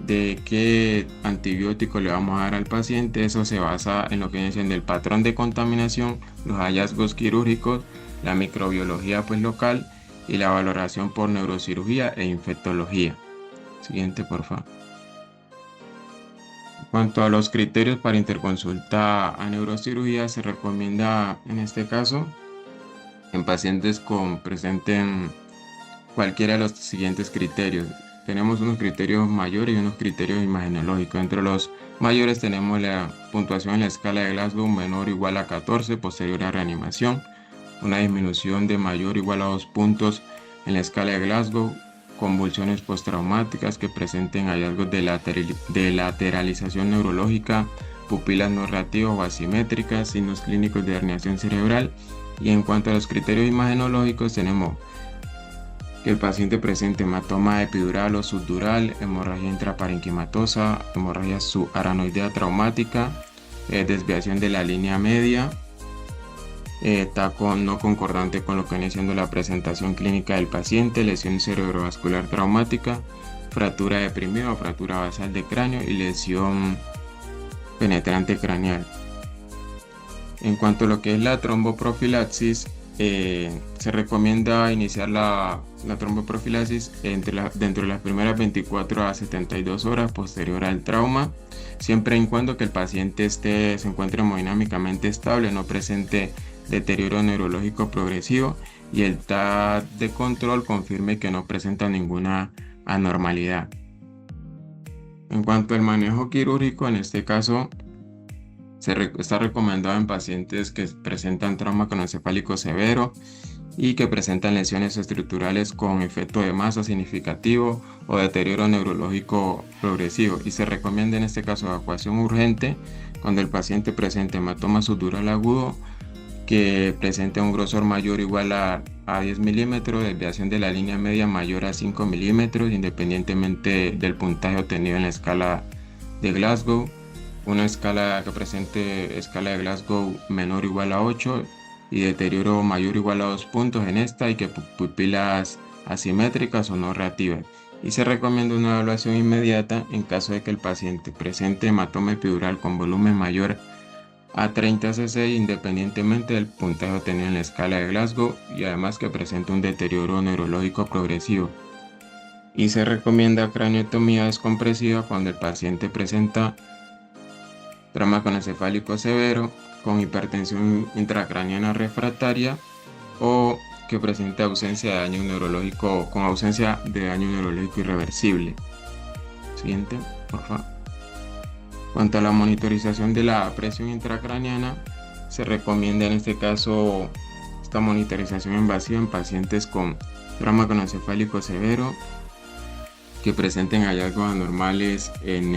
de qué antibiótico le vamos a dar al paciente, eso se basa en lo que viene siendo el patrón de contaminación, los hallazgos quirúrgicos, la microbiología pues local y la valoración por neurocirugía e infectología. Siguiente, por favor. En cuanto a los criterios para interconsulta a neurocirugía, se recomienda en este caso en pacientes presenten cualquiera de los siguientes criterios. Tenemos unos criterios mayores y unos criterios imagenológicos. Entre los mayores tenemos la puntuación en la escala de Glasgow menor o igual a 14 posterior a reanimación, una disminución de mayor o igual a 2 puntos en la escala de Glasgow, convulsiones postraumáticas que presenten hallazgos de lateralización neurológica, pupilas no reactivas o asimétricas, signos clínicos de herniación cerebral. Y en cuanto a los criterios imagenológicos, tenemos que el paciente presente hematoma epidural o subdural, hemorragia intraparenquimatosa, hemorragia subaranoidea traumática, desviación de la línea media, TACO no concordante con lo que viene siendo la presentación clínica del paciente, lesión cerebrovascular traumática, fractura deprimida o fractura basal de cráneo y lesión penetrante craneal. En cuanto a lo que es la tromboprofilaxis, se recomienda iniciar la tromboprofilaxis dentro de las primeras 24 a 72 horas posterior al trauma, siempre y cuando que el paciente se encuentre hemodinámicamente estable, no presente deterioro neurológico progresivo y el TAC de control confirme que no presenta ninguna anormalidad. En cuanto al manejo quirúrgico, en este caso está recomendado en pacientes que presentan trauma craneoencefálico severo y que presentan lesiones estructurales con efecto de masa significativo o deterioro neurológico progresivo, y se recomienda en este caso evacuación urgente cuando el paciente presente hematoma subdural agudo que presente un grosor mayor o igual a 10 milímetros, desviación de la línea media mayor a 5 milímetros independientemente del puntaje obtenido en la escala de Glasgow, una escala que presente escala de Glasgow menor o igual a 8 y deterioro mayor o igual a 2 puntos en esta, y que pupilas asimétricas o no reactivas. Y se recomienda una evaluación inmediata en caso de que el paciente presente hematoma epidural con volumen mayor a 30 cc independientemente del puntaje obtenido en la escala de Glasgow, y además que presente un deterioro neurológico progresivo. Y se recomienda craniotomía descompresiva cuando el paciente presenta trauma craneoencefálico severo con hipertensión intracraniana refractaria o que presente ausencia de daño neurológico con ausencia de daño neurológico irreversible. Siguiente, por favor. Cuanto a la monitorización de la presión intracraniana, se recomienda en este caso esta monitorización invasiva en pacientes con trauma craneoencefálico severo que presenten hallazgos anormales en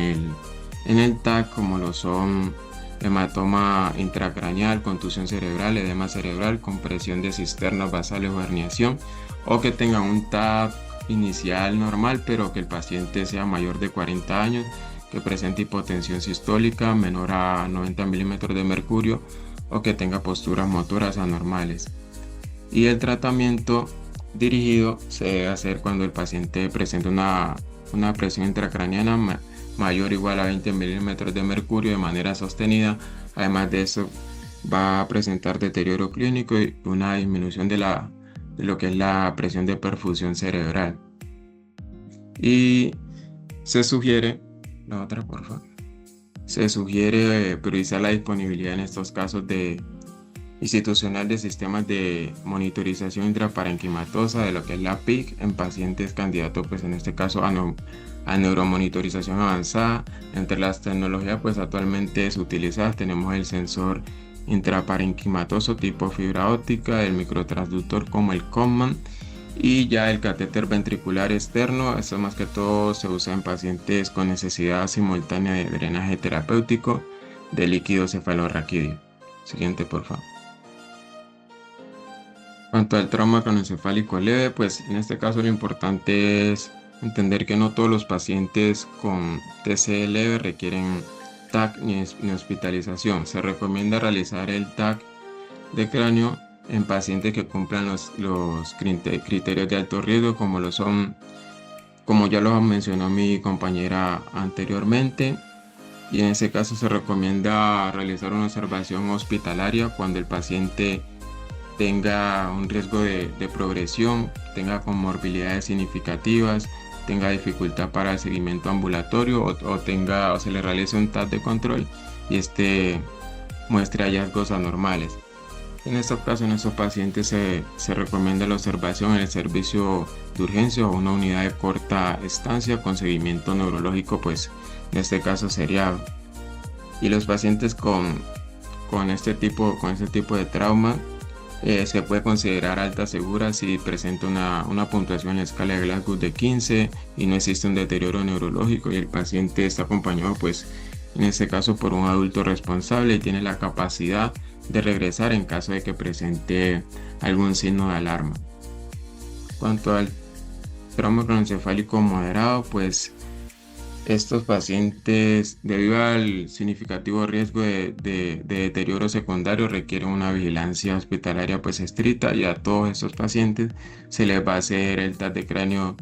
el TAC, como lo son hematoma intracraneal, contusión cerebral, edema cerebral, compresión de cisternas basales o herniación, o que tengan un TAC inicial normal pero que el paciente sea mayor de 40 años, que presente hipotensión sistólica menor a 90 milímetros de mercurio o que tenga posturas motoras anormales. Y el tratamiento dirigido se debe hacer cuando el paciente presenta una presión intracraniana mayor o igual a 20 milímetros de mercurio de manera sostenida. Además de eso, va a presentar deterioro clínico y una disminución de lo que es la presión de perfusión cerebral. Y se sugiere, se sugiere priorizar la disponibilidad en estos casos institucional de sistemas de monitorización intraparenquimatosa de lo que es la PIC en pacientes candidatos, pues en este caso a neuromonitorización avanzada. Entre las tecnologías pues actualmente utilizadas tenemos el sensor intraparenquimatoso tipo fibra óptica, el microtransductor como el Command y ya el catéter ventricular externo. Eso más que todo se usa en pacientes con necesidad simultánea de drenaje terapéutico de líquido cefalorraquídeo. Siguiente, por favor. Cuanto al trauma craneoencefálico leve, pues en este caso lo importante es entender que no todos los pacientes con TCE leve requieren TAC ni hospitalización. Se recomienda realizar el TAC de cráneo en pacientes que cumplan los criterios de alto riesgo, como lo son, como ya lo mencionó mi compañera anteriormente. Y en ese caso se recomienda realizar una observación hospitalaria cuando el paciente tenga un riesgo de progresión, tenga comorbilidades significativas, tenga dificultad para el seguimiento ambulatorio o se le realice un TAC de control y muestre hallazgos anormales. En estos casos, en estos pacientes se recomienda la observación en el servicio de urgencia o una unidad de corta estancia con seguimiento neurológico, pues en este caso seriado. Y los pacientes con este tipo de trauma se puede considerar alta segura si presenta una puntuación en la escala de Glasgow de 15 y no existe un deterioro neurológico y el paciente está acompañado, pues en este caso, por un adulto responsable y tiene la capacidad de regresar en caso de que presente algún signo de alarma. Cuanto al trauma craneoencefálico moderado, pues estos pacientes, debido al significativo riesgo de deterioro secundario, requieren una vigilancia hospitalaria pues estricta, y a todos estos pacientes se les va a hacer el TAC de cráneo,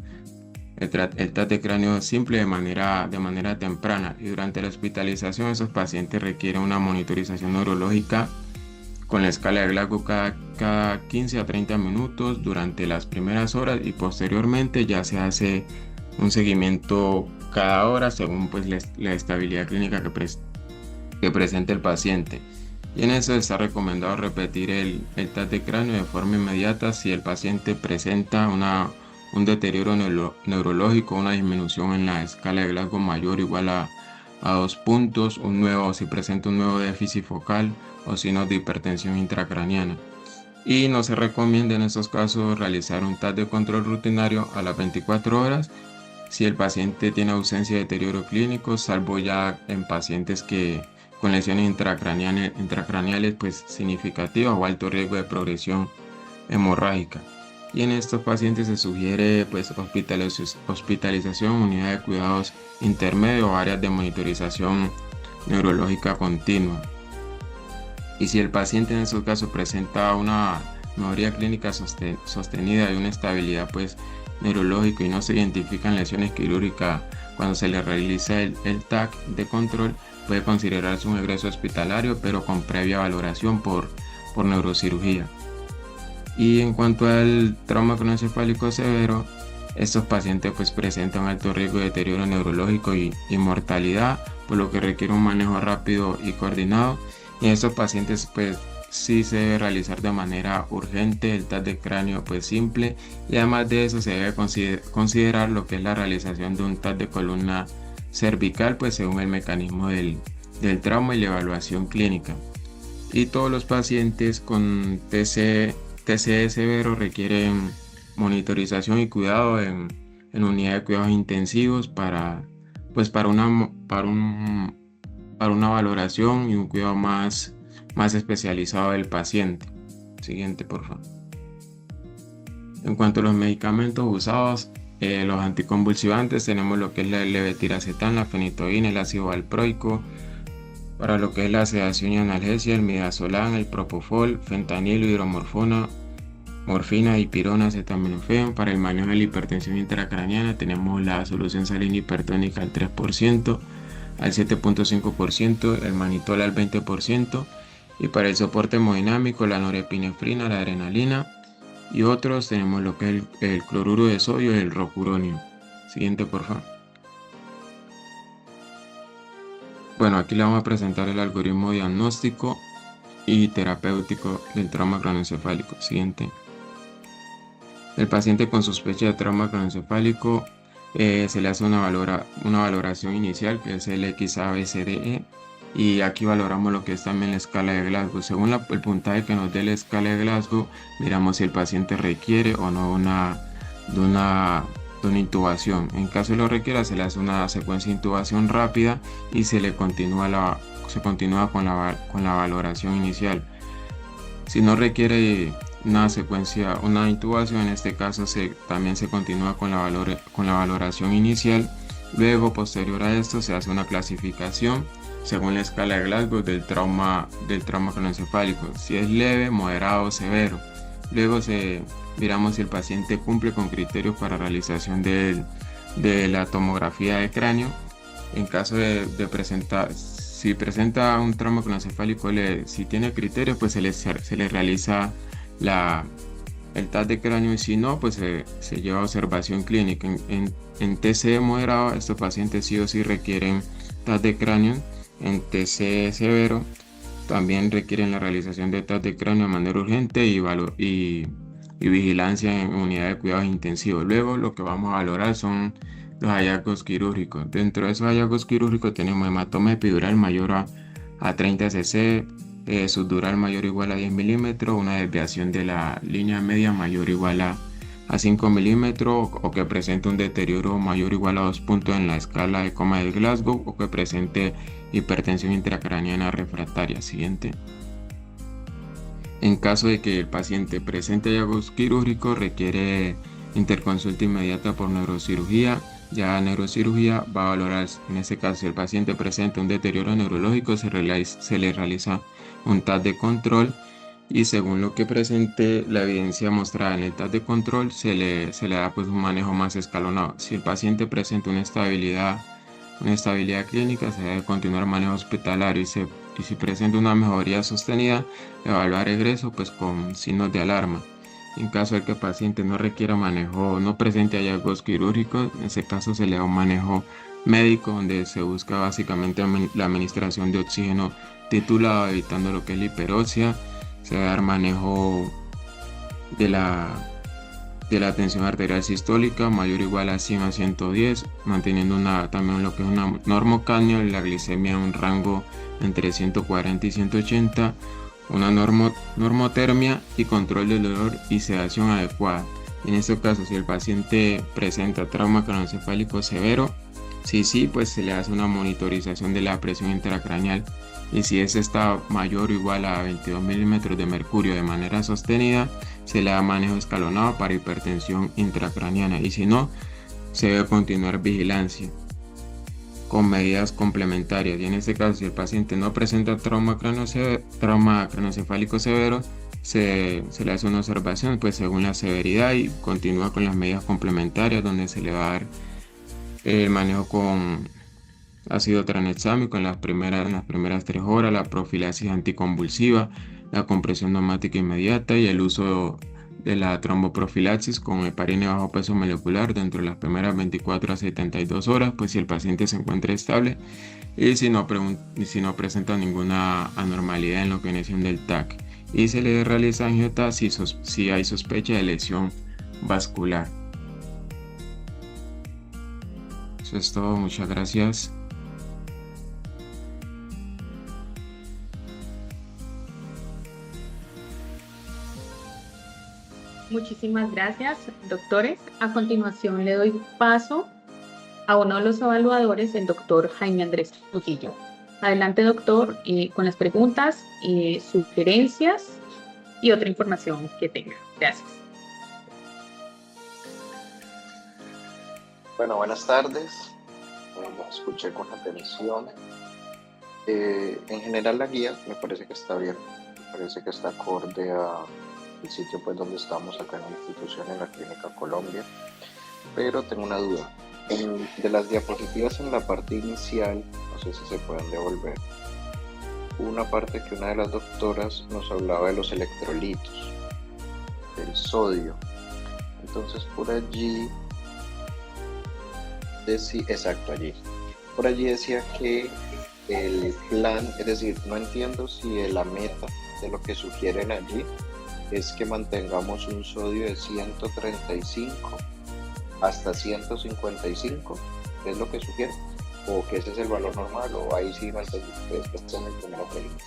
el TAC de cráneo simple de manera temprana, y durante la hospitalización esos pacientes requieren una monitorización neurológica con la escala de Glasgow cada 15 a 30 minutos durante las primeras horas, y posteriormente ya se hace un seguimiento cada hora según pues la estabilidad clínica que presente el paciente. Y en eso está recomendado repetir el TAC de cráneo de forma inmediata si el paciente presenta un deterioro neurológico, una disminución en la escala de Glasgow mayor o igual a 2 puntos, si presenta un nuevo déficit focal o signos de hipertensión intracraniana. Y no se recomienda en estos casos realizar un TAC de control rutinario a las 24 horas si el paciente tiene ausencia de deterioro clínico, salvo ya en pacientes con lesiones intracraneales pues significativas o alto riesgo de progresión hemorrágica. Y en estos pacientes se sugiere pues hospitalización, unidad de cuidados intermedios o áreas de monitorización neurológica continua. Y si el paciente en esos casos presenta una mejoría clínica sostenida y una estabilidad pues neurológica y no se identifican lesiones quirúrgicas cuando se le realiza el TAC de control, puede considerarse un egreso hospitalario, pero con previa valoración por neurocirugía. Y en cuanto al trauma craneoencefálico severo, estos pacientes pues presentan alto riesgo de deterioro neurológico y mortalidad, por lo que requiere un manejo rápido y coordinado. Y en estos pacientes pues sí se debe realizar de manera urgente el TAC de cráneo pues simple, y además de eso se debe considerar lo que es la realización de un TAC de columna cervical pues según el mecanismo del trauma y la evaluación clínica. Y todos los pacientes con TCE severo requieren monitorización y cuidado en unidad de cuidados intensivos para una valoración y un cuidado más especializado del paciente. Siguiente, por favor. En cuanto a los medicamentos usados, los anticonvulsivantes, tenemos lo que es el levetiracetam, la fenitoína, el ácido valproico. Para lo que es la sedación y analgesia, el midazolam, el propofol, fentanilo, hidromorfona, morfina, dipirona, acetaminofén. Para el manejo de la hipertensión intracraniana tenemos la solución salina hipertónica al 3%, al 7.5%, el manitol al 20%. Y para el soporte hemodinámico, la norepinefrina, la adrenalina y otros, tenemos lo que es el cloruro de sodio y el rocuronio. Siguiente, por favor. Bueno, aquí le vamos a presentar el algoritmo diagnóstico y terapéutico del trauma craneoencefálico. Siguiente. El paciente con sospecha de trauma craneoencefálico se le hace una valoración inicial, que es el XABCDE, y aquí valoramos lo que es también la escala de Glasgow. Según el puntaje que nos dé la escala de Glasgow, miramos si el paciente requiere o no de una intubación. En caso lo requiera, se le hace una secuencia de intubación rápida y se continúa con la valoración inicial. Si no requiere una intubación. En este caso también se continúa con la valoración inicial. Luego, posterior a esto, se hace una clasificación según la escala de Glasgow del trauma craneoencefálico, si es leve, moderado o severo. Luego miramos si el paciente cumple con criterios para realización de la tomografía de cráneo. En caso de presentar, si presenta un trauma craneoencefálico, si tiene criterios, pues se le realiza el TAC de cráneo, y si no, pues se lleva a observación clínica. En TC moderado, estos pacientes sí o sí requieren TAC de cráneo. En TC severo también requieren la realización de TAC de cráneo de manera urgente y vigilancia en unidad de cuidados intensivos. Luego lo que vamos a valorar son los hallazgos quirúrgicos. Dentro de esos hallazgos quirúrgicos tenemos hematoma epidural mayor a 30 cc, subdural mayor o igual a 10 milímetros, una desviación de la línea media mayor o igual a 5 milímetros, o que presente un deterioro mayor o igual a 2 puntos en la escala de coma de Glasgow, o que presente hipertensión intracraneana refractaria. Siguiente. En caso de que el paciente presente hallazgos quirúrgicos, requiere interconsulta inmediata por neurocirugía. Ya neurocirugía va a valorar, en este caso, si el paciente presenta un deterioro neurológico, se le realiza un TAC de control, y según lo que presente la evidencia mostrada en el TAC de control, se le da pues un manejo más escalonado. Si el paciente presenta una estabilidad clínica, se debe continuar manejo hospitalario, y si presenta una mejoría sostenida, evaluar regreso pues con signos de alarma. En caso de que el paciente no requiera manejo, no presente hallazgos quirúrgicos, en ese caso se le da un manejo médico, donde se busca básicamente la administración de oxígeno titulado, evitando lo que es la hiperoxia. Se va a dar manejo de la tensión arterial sistólica mayor o igual a 100 a 110, manteniendo también lo que es una normocáneo, la glicemia en un rango entre 140 y 180, una normotermia y control del dolor y sedación adecuada. En este caso, si el paciente presenta trauma craneoencefálico severo, pues se le hace una monitorización de la presión intracraneal, y si ese está mayor o igual a 22 milímetros de mercurio de manera sostenida, se le da manejo escalonado para hipertensión intracraneana, y si no, se debe continuar vigilancia con medidas complementarias. Y en este caso, si el paciente no presenta trauma craneoencefálico severo, se le hace una observación pues según la severidad, y continúa con las medidas complementarias, donde se le va a dar el manejo con ácido tranexámico en las primeras 3 horas, la profilaxis anticonvulsiva, la compresión neumática inmediata y el uso de la tromboprofilaxis con heparina de bajo peso molecular dentro de las primeras 24 a 72 horas, pues si el paciente se encuentra estable y si no presenta ninguna anormalidad en lo que viene siendo el TAC, y se le realiza angiotaxis si hay sospecha de lesión vascular. Eso es todo, muchas gracias. Muchísimas gracias, doctores. A continuación le doy paso a uno de los evaluadores, el doctor Jaime Andrés Trujillo. Adelante, doctor, con las preguntas, sugerencias y otra información que tenga. Gracias. Bueno, buenas tardes. Escuché con atención. En general la guía me parece que está bien, me parece que está acorde a el sitio pues donde estamos acá en la institución, en la Clínica Colombia, pero tengo una duda. De las diapositivas en la parte inicial, no sé si se pueden devolver, una parte que una de las doctoras nos hablaba de los electrolitos, del sodio. Entonces por allí por allí decía que el plan, es decir, no entiendo si la meta de lo que sugieren allí es que mantengamos un sodio de 135 hasta 155, es lo que sugieren, o que ese es el valor normal, o ahí sí ustedes que están en el primero pregunta.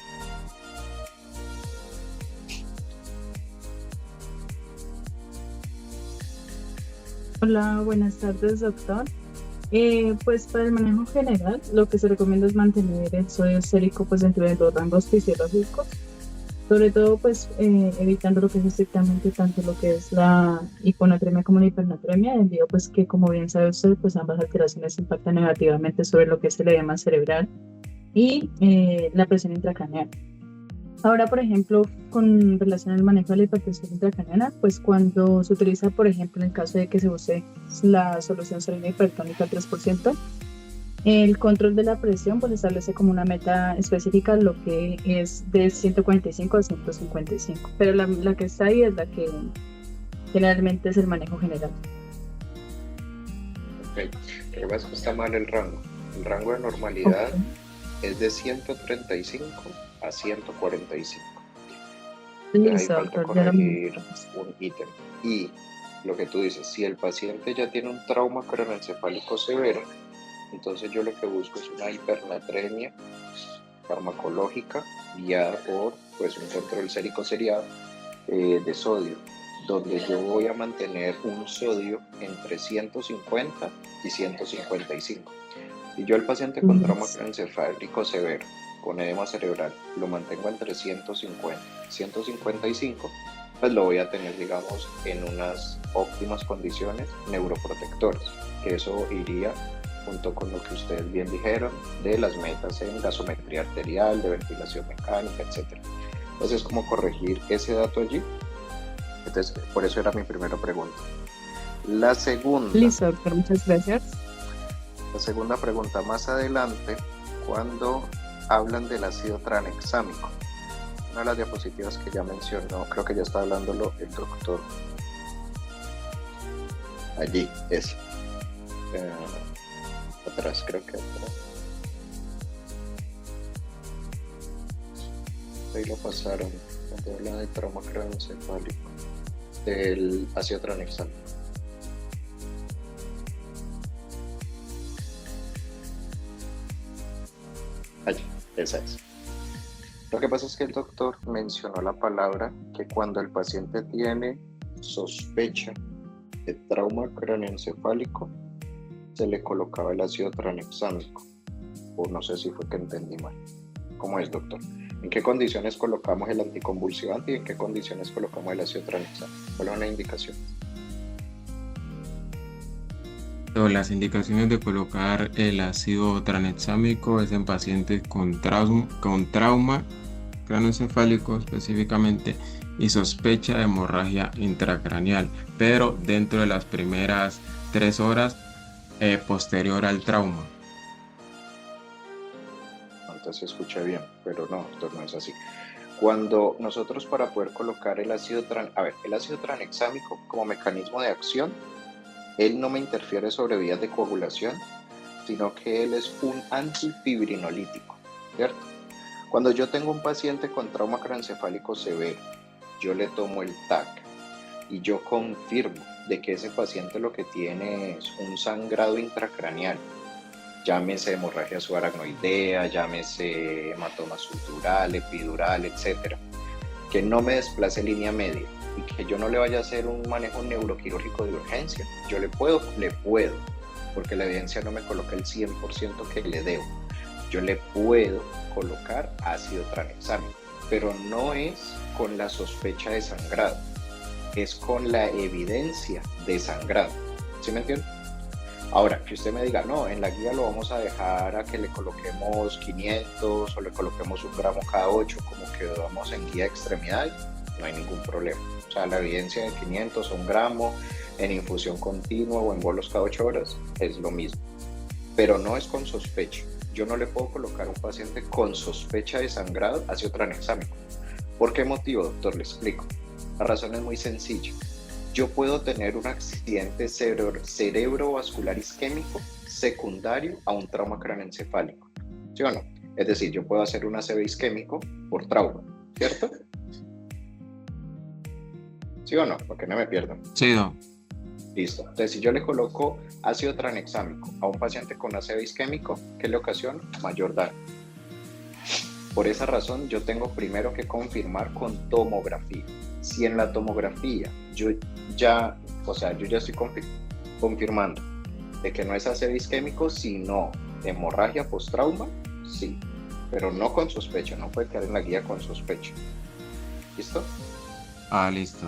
Hola, buenas tardes, doctor. Pues para el manejo general, lo que se recomienda es mantener el sodio sérico pues dentro de los rangos fisiológicos. Sobre todo, pues, evitando lo que es estrictamente tanto lo que es la hiponatremia como la hipernatremia, debido pues que, como bien sabe usted, pues ambas alteraciones impactan negativamente sobre lo que es el edema cerebral y la presión intracraneal. Ahora, por ejemplo, con relación al manejo de la hipertensión intracraneana, pues cuando se utiliza, por ejemplo, en el caso de que se use la solución salina hipertónica 3%, el control de la presión pues establece como una meta específica, lo que es de 145 a 155, pero la que está ahí es la que generalmente es el manejo general. Ok, lo que pasa es que está mal el rango. El rango de normalidad es de 135 a 145. Entonces ahí falta corregir un ítem. Y lo que tú dices, si el paciente ya tiene un trauma craneoencefálico severo, entonces yo lo que busco es una hipernatremia farmacológica guiada por pues, un control sérico-seriado de sodio, donde yo voy a mantener un sodio entre 150 y 155. Y yo al paciente con trauma craneoencefálico severo, con edema cerebral, lo mantengo entre 150 y 155, pues lo voy a tener, digamos, en unas óptimas condiciones neuroprotectoras, que eso iría junto con lo que ustedes bien dijeron, de las metas en gasometría arterial, de ventilación mecánica, etc. Entonces, ¿cómo corregir ese dato allí? Entonces, por eso era mi primera pregunta. La segunda... Listo, doctor, muchas gracias. La segunda pregunta, más adelante, cuando hablan del ácido tranexámico. Una de las diapositivas que ya mencionó, creo que ya está hablándolo el doctor. Allí, es. Atrás, creo que atrás. Ahí lo pasaron, cuando habla de trauma craneoencefálico, del ácido tranexámico. Allí, esa es. Lo que pasa es que el doctor mencionó la palabra que cuando el paciente tiene sospecha de trauma craneoencefálico, se le colocaba el ácido tranexámico, o no sé si fue que entendí mal. ¿Cómo es, doctor? ¿En qué condiciones colocamos el anticonvulsivante y en qué condiciones colocamos el ácido tranexámico? ¿Cuál es una indicación? Las indicaciones de colocar el ácido tranexámico es en pacientes con trauma craneoencefálico específicamente y sospecha de hemorragia intracraneal, pero dentro de las primeras 3 horas posterior al trauma. Entonces escuché bien, pero no, doctor, no es así. Cuando nosotros para poder colocar el ácido tranexámico como mecanismo de acción, él no me interfiere sobre vías de coagulación, sino que él es un antifibrinolítico, ¿cierto? Cuando yo tengo un paciente con trauma craneoencefálico severo, yo le tomo el TAC y yo confirmo de que ese paciente lo que tiene es un sangrado intracraneal, llámese hemorragia subaracnoidea, llámese hematoma sutural, epidural, etc., que no me desplace línea media y que yo no le vaya a hacer un manejo neuroquirúrgico de urgencia. Yo le puedo, porque la evidencia no me coloca el 100% que le debo. Yo le puedo colocar ácido tranexámico, pero no es con la sospecha de sangrado, es con la evidencia de sangrado. ¿Sí me entiende? Ahora, que usted me diga, no, en la guía lo vamos a dejar a que le coloquemos 500 o le coloquemos 1 gramo cada 8, como que vamos en guía de extremidades, no hay ningún problema. O sea, la evidencia de 500 o 1 gramo en infusión continua o en bolos cada 8 horas es lo mismo, pero no es con sospecha. Yo no le puedo colocar a un paciente con sospecha de sangrado ácido tranexámico. ¿Por qué motivo, doctor? Le explico. La razón es muy sencilla. Yo puedo tener un accidente cerebrovascular isquémico secundario a un trauma craneoencefálico, ¿sí o no? Es decir, yo puedo hacer un ACV isquémico por trauma, ¿cierto? ¿Sí o no? Porque no me pierdo. Sí, no. Listo. Entonces, si yo le coloco ácido tranexámico a un paciente con ACV isquémico, ¿qué le ocasiona? Mayor daño. Por esa razón, yo tengo primero que confirmar con tomografía. Si en la tomografía yo ya estoy confirmando de que no es ACV isquémico, sino hemorragia post-trauma, sí, pero no con sospecha, no puede quedar en la guía con sospecha. ¿Listo? Listo.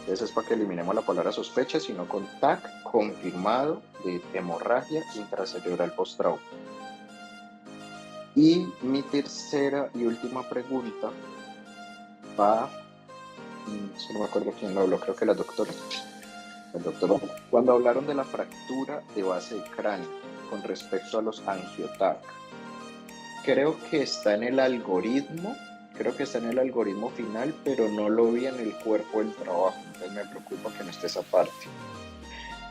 Entonces es para que eliminemos la palabra sospecha, sino con TAC confirmado de hemorragia intracerebral post-trauma. Y mi tercera y última pregunta va, no me acuerdo quién lo habló, creo que la doctora. El doctor, cuando hablaron de la fractura de base de cráneo con respecto a los angioTAC, creo que está en el algoritmo final, pero no lo vi en el cuerpo del trabajo, entonces me preocupa que no esté esa parte.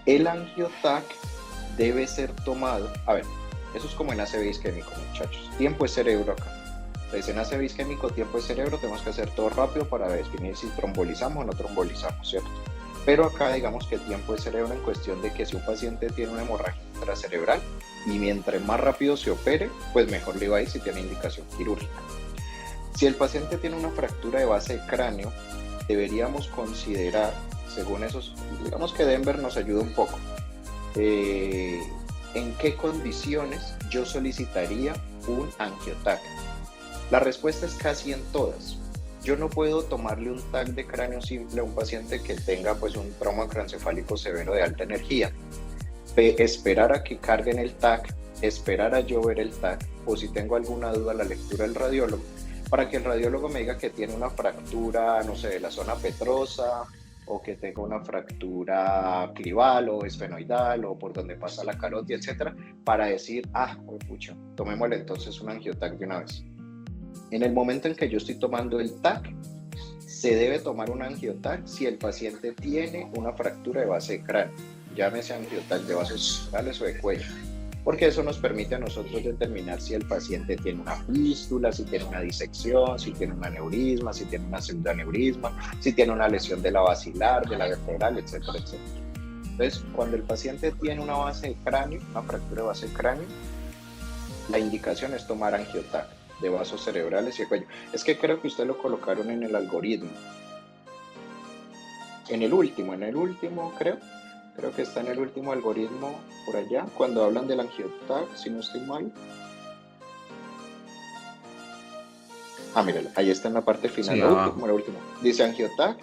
El angioTAC debe ser tomado, a ver, eso es como en ACV isquémico, muchachos, tiempo es cerebro acá. Entonces en ACV isquémico, tiempo es cerebro, tenemos que hacer todo rápido para definir si trombolizamos o no trombolizamos, ¿cierto? Pero acá digamos que el tiempo es cerebro en cuestión de que si un paciente tiene una hemorragia intracerebral y mientras más rápido se opere, pues mejor le va a ir si tiene indicación quirúrgica. Si el paciente tiene una fractura de base de cráneo, deberíamos considerar, según esos, digamos que Denver nos ayuda un poco, en qué condiciones yo solicitaría un angioTAC. La respuesta es casi en todas. Yo no puedo tomarle un TAC de cráneo simple a un paciente que tenga pues un trauma craneoencefálico severo de alta energía. Esperar a que carguen el TAC, esperar a yo ver el TAC, o si tengo alguna duda, la lectura del radiólogo, para que el radiólogo me diga que tiene una fractura, no sé, de la zona petrosa, o que tenga una fractura clival o esfenoidal, o por donde pasa la carótida, etcétera, para decir, pucha, tomémosle entonces un angioTAC de una vez. En el momento en que yo estoy tomando el TAC, se debe tomar un angioTAC si el paciente tiene una fractura de base de cráneo, llámese angioTAC de bases cerebrales o de cuello, porque eso nos permite a nosotros determinar si el paciente tiene una fístula, si tiene una disección, si tiene un aneurisma, si tiene una pseudoaneurisma, si tiene una lesión de la basilar, de la vertebral, etcétera, etcétera. Entonces, cuando el paciente tiene una base de cráneo, una fractura de base de cráneo, la indicación es tomar angioTAC de vasos cerebrales y de cuello. Es que creo que ustedes lo colocaron en el algoritmo. En el último creo que está en el último algoritmo por allá, cuando hablan del angioTAC, si no estoy mal. Míralo, ahí está en la parte final, Sí, la última. Dice angioTAC,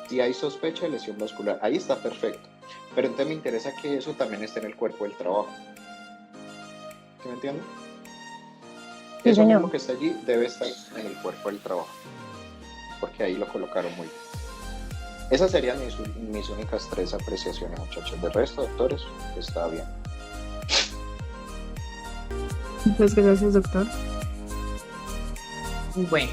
si hay sospecha de lesión vascular. Ahí está perfecto. Pero entonces me interesa que eso también esté en el cuerpo del trabajo. ¿Sí me entienden? Sí, Eso señor. mismo que está allí debe estar en el cuerpo del trabajo, porque ahí lo colocaron muy bien. Esas serían mis únicas 3 apreciaciones, muchachos. De resto, doctores, está bien. Muchas gracias, doctor. Bueno,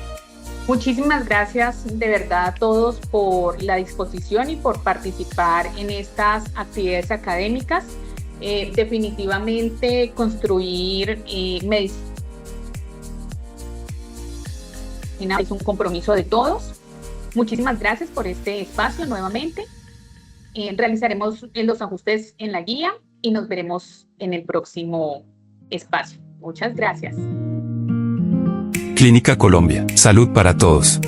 muchísimas gracias de verdad a todos por la disposición y por participar en estas actividades académicas. Definitivamente construir medicina es un compromiso de todos. Muchísimas gracias por este espacio nuevamente. Realizaremos los ajustes en la guía y nos veremos en el próximo espacio. Muchas gracias. Clínica Colombia. Salud para todos.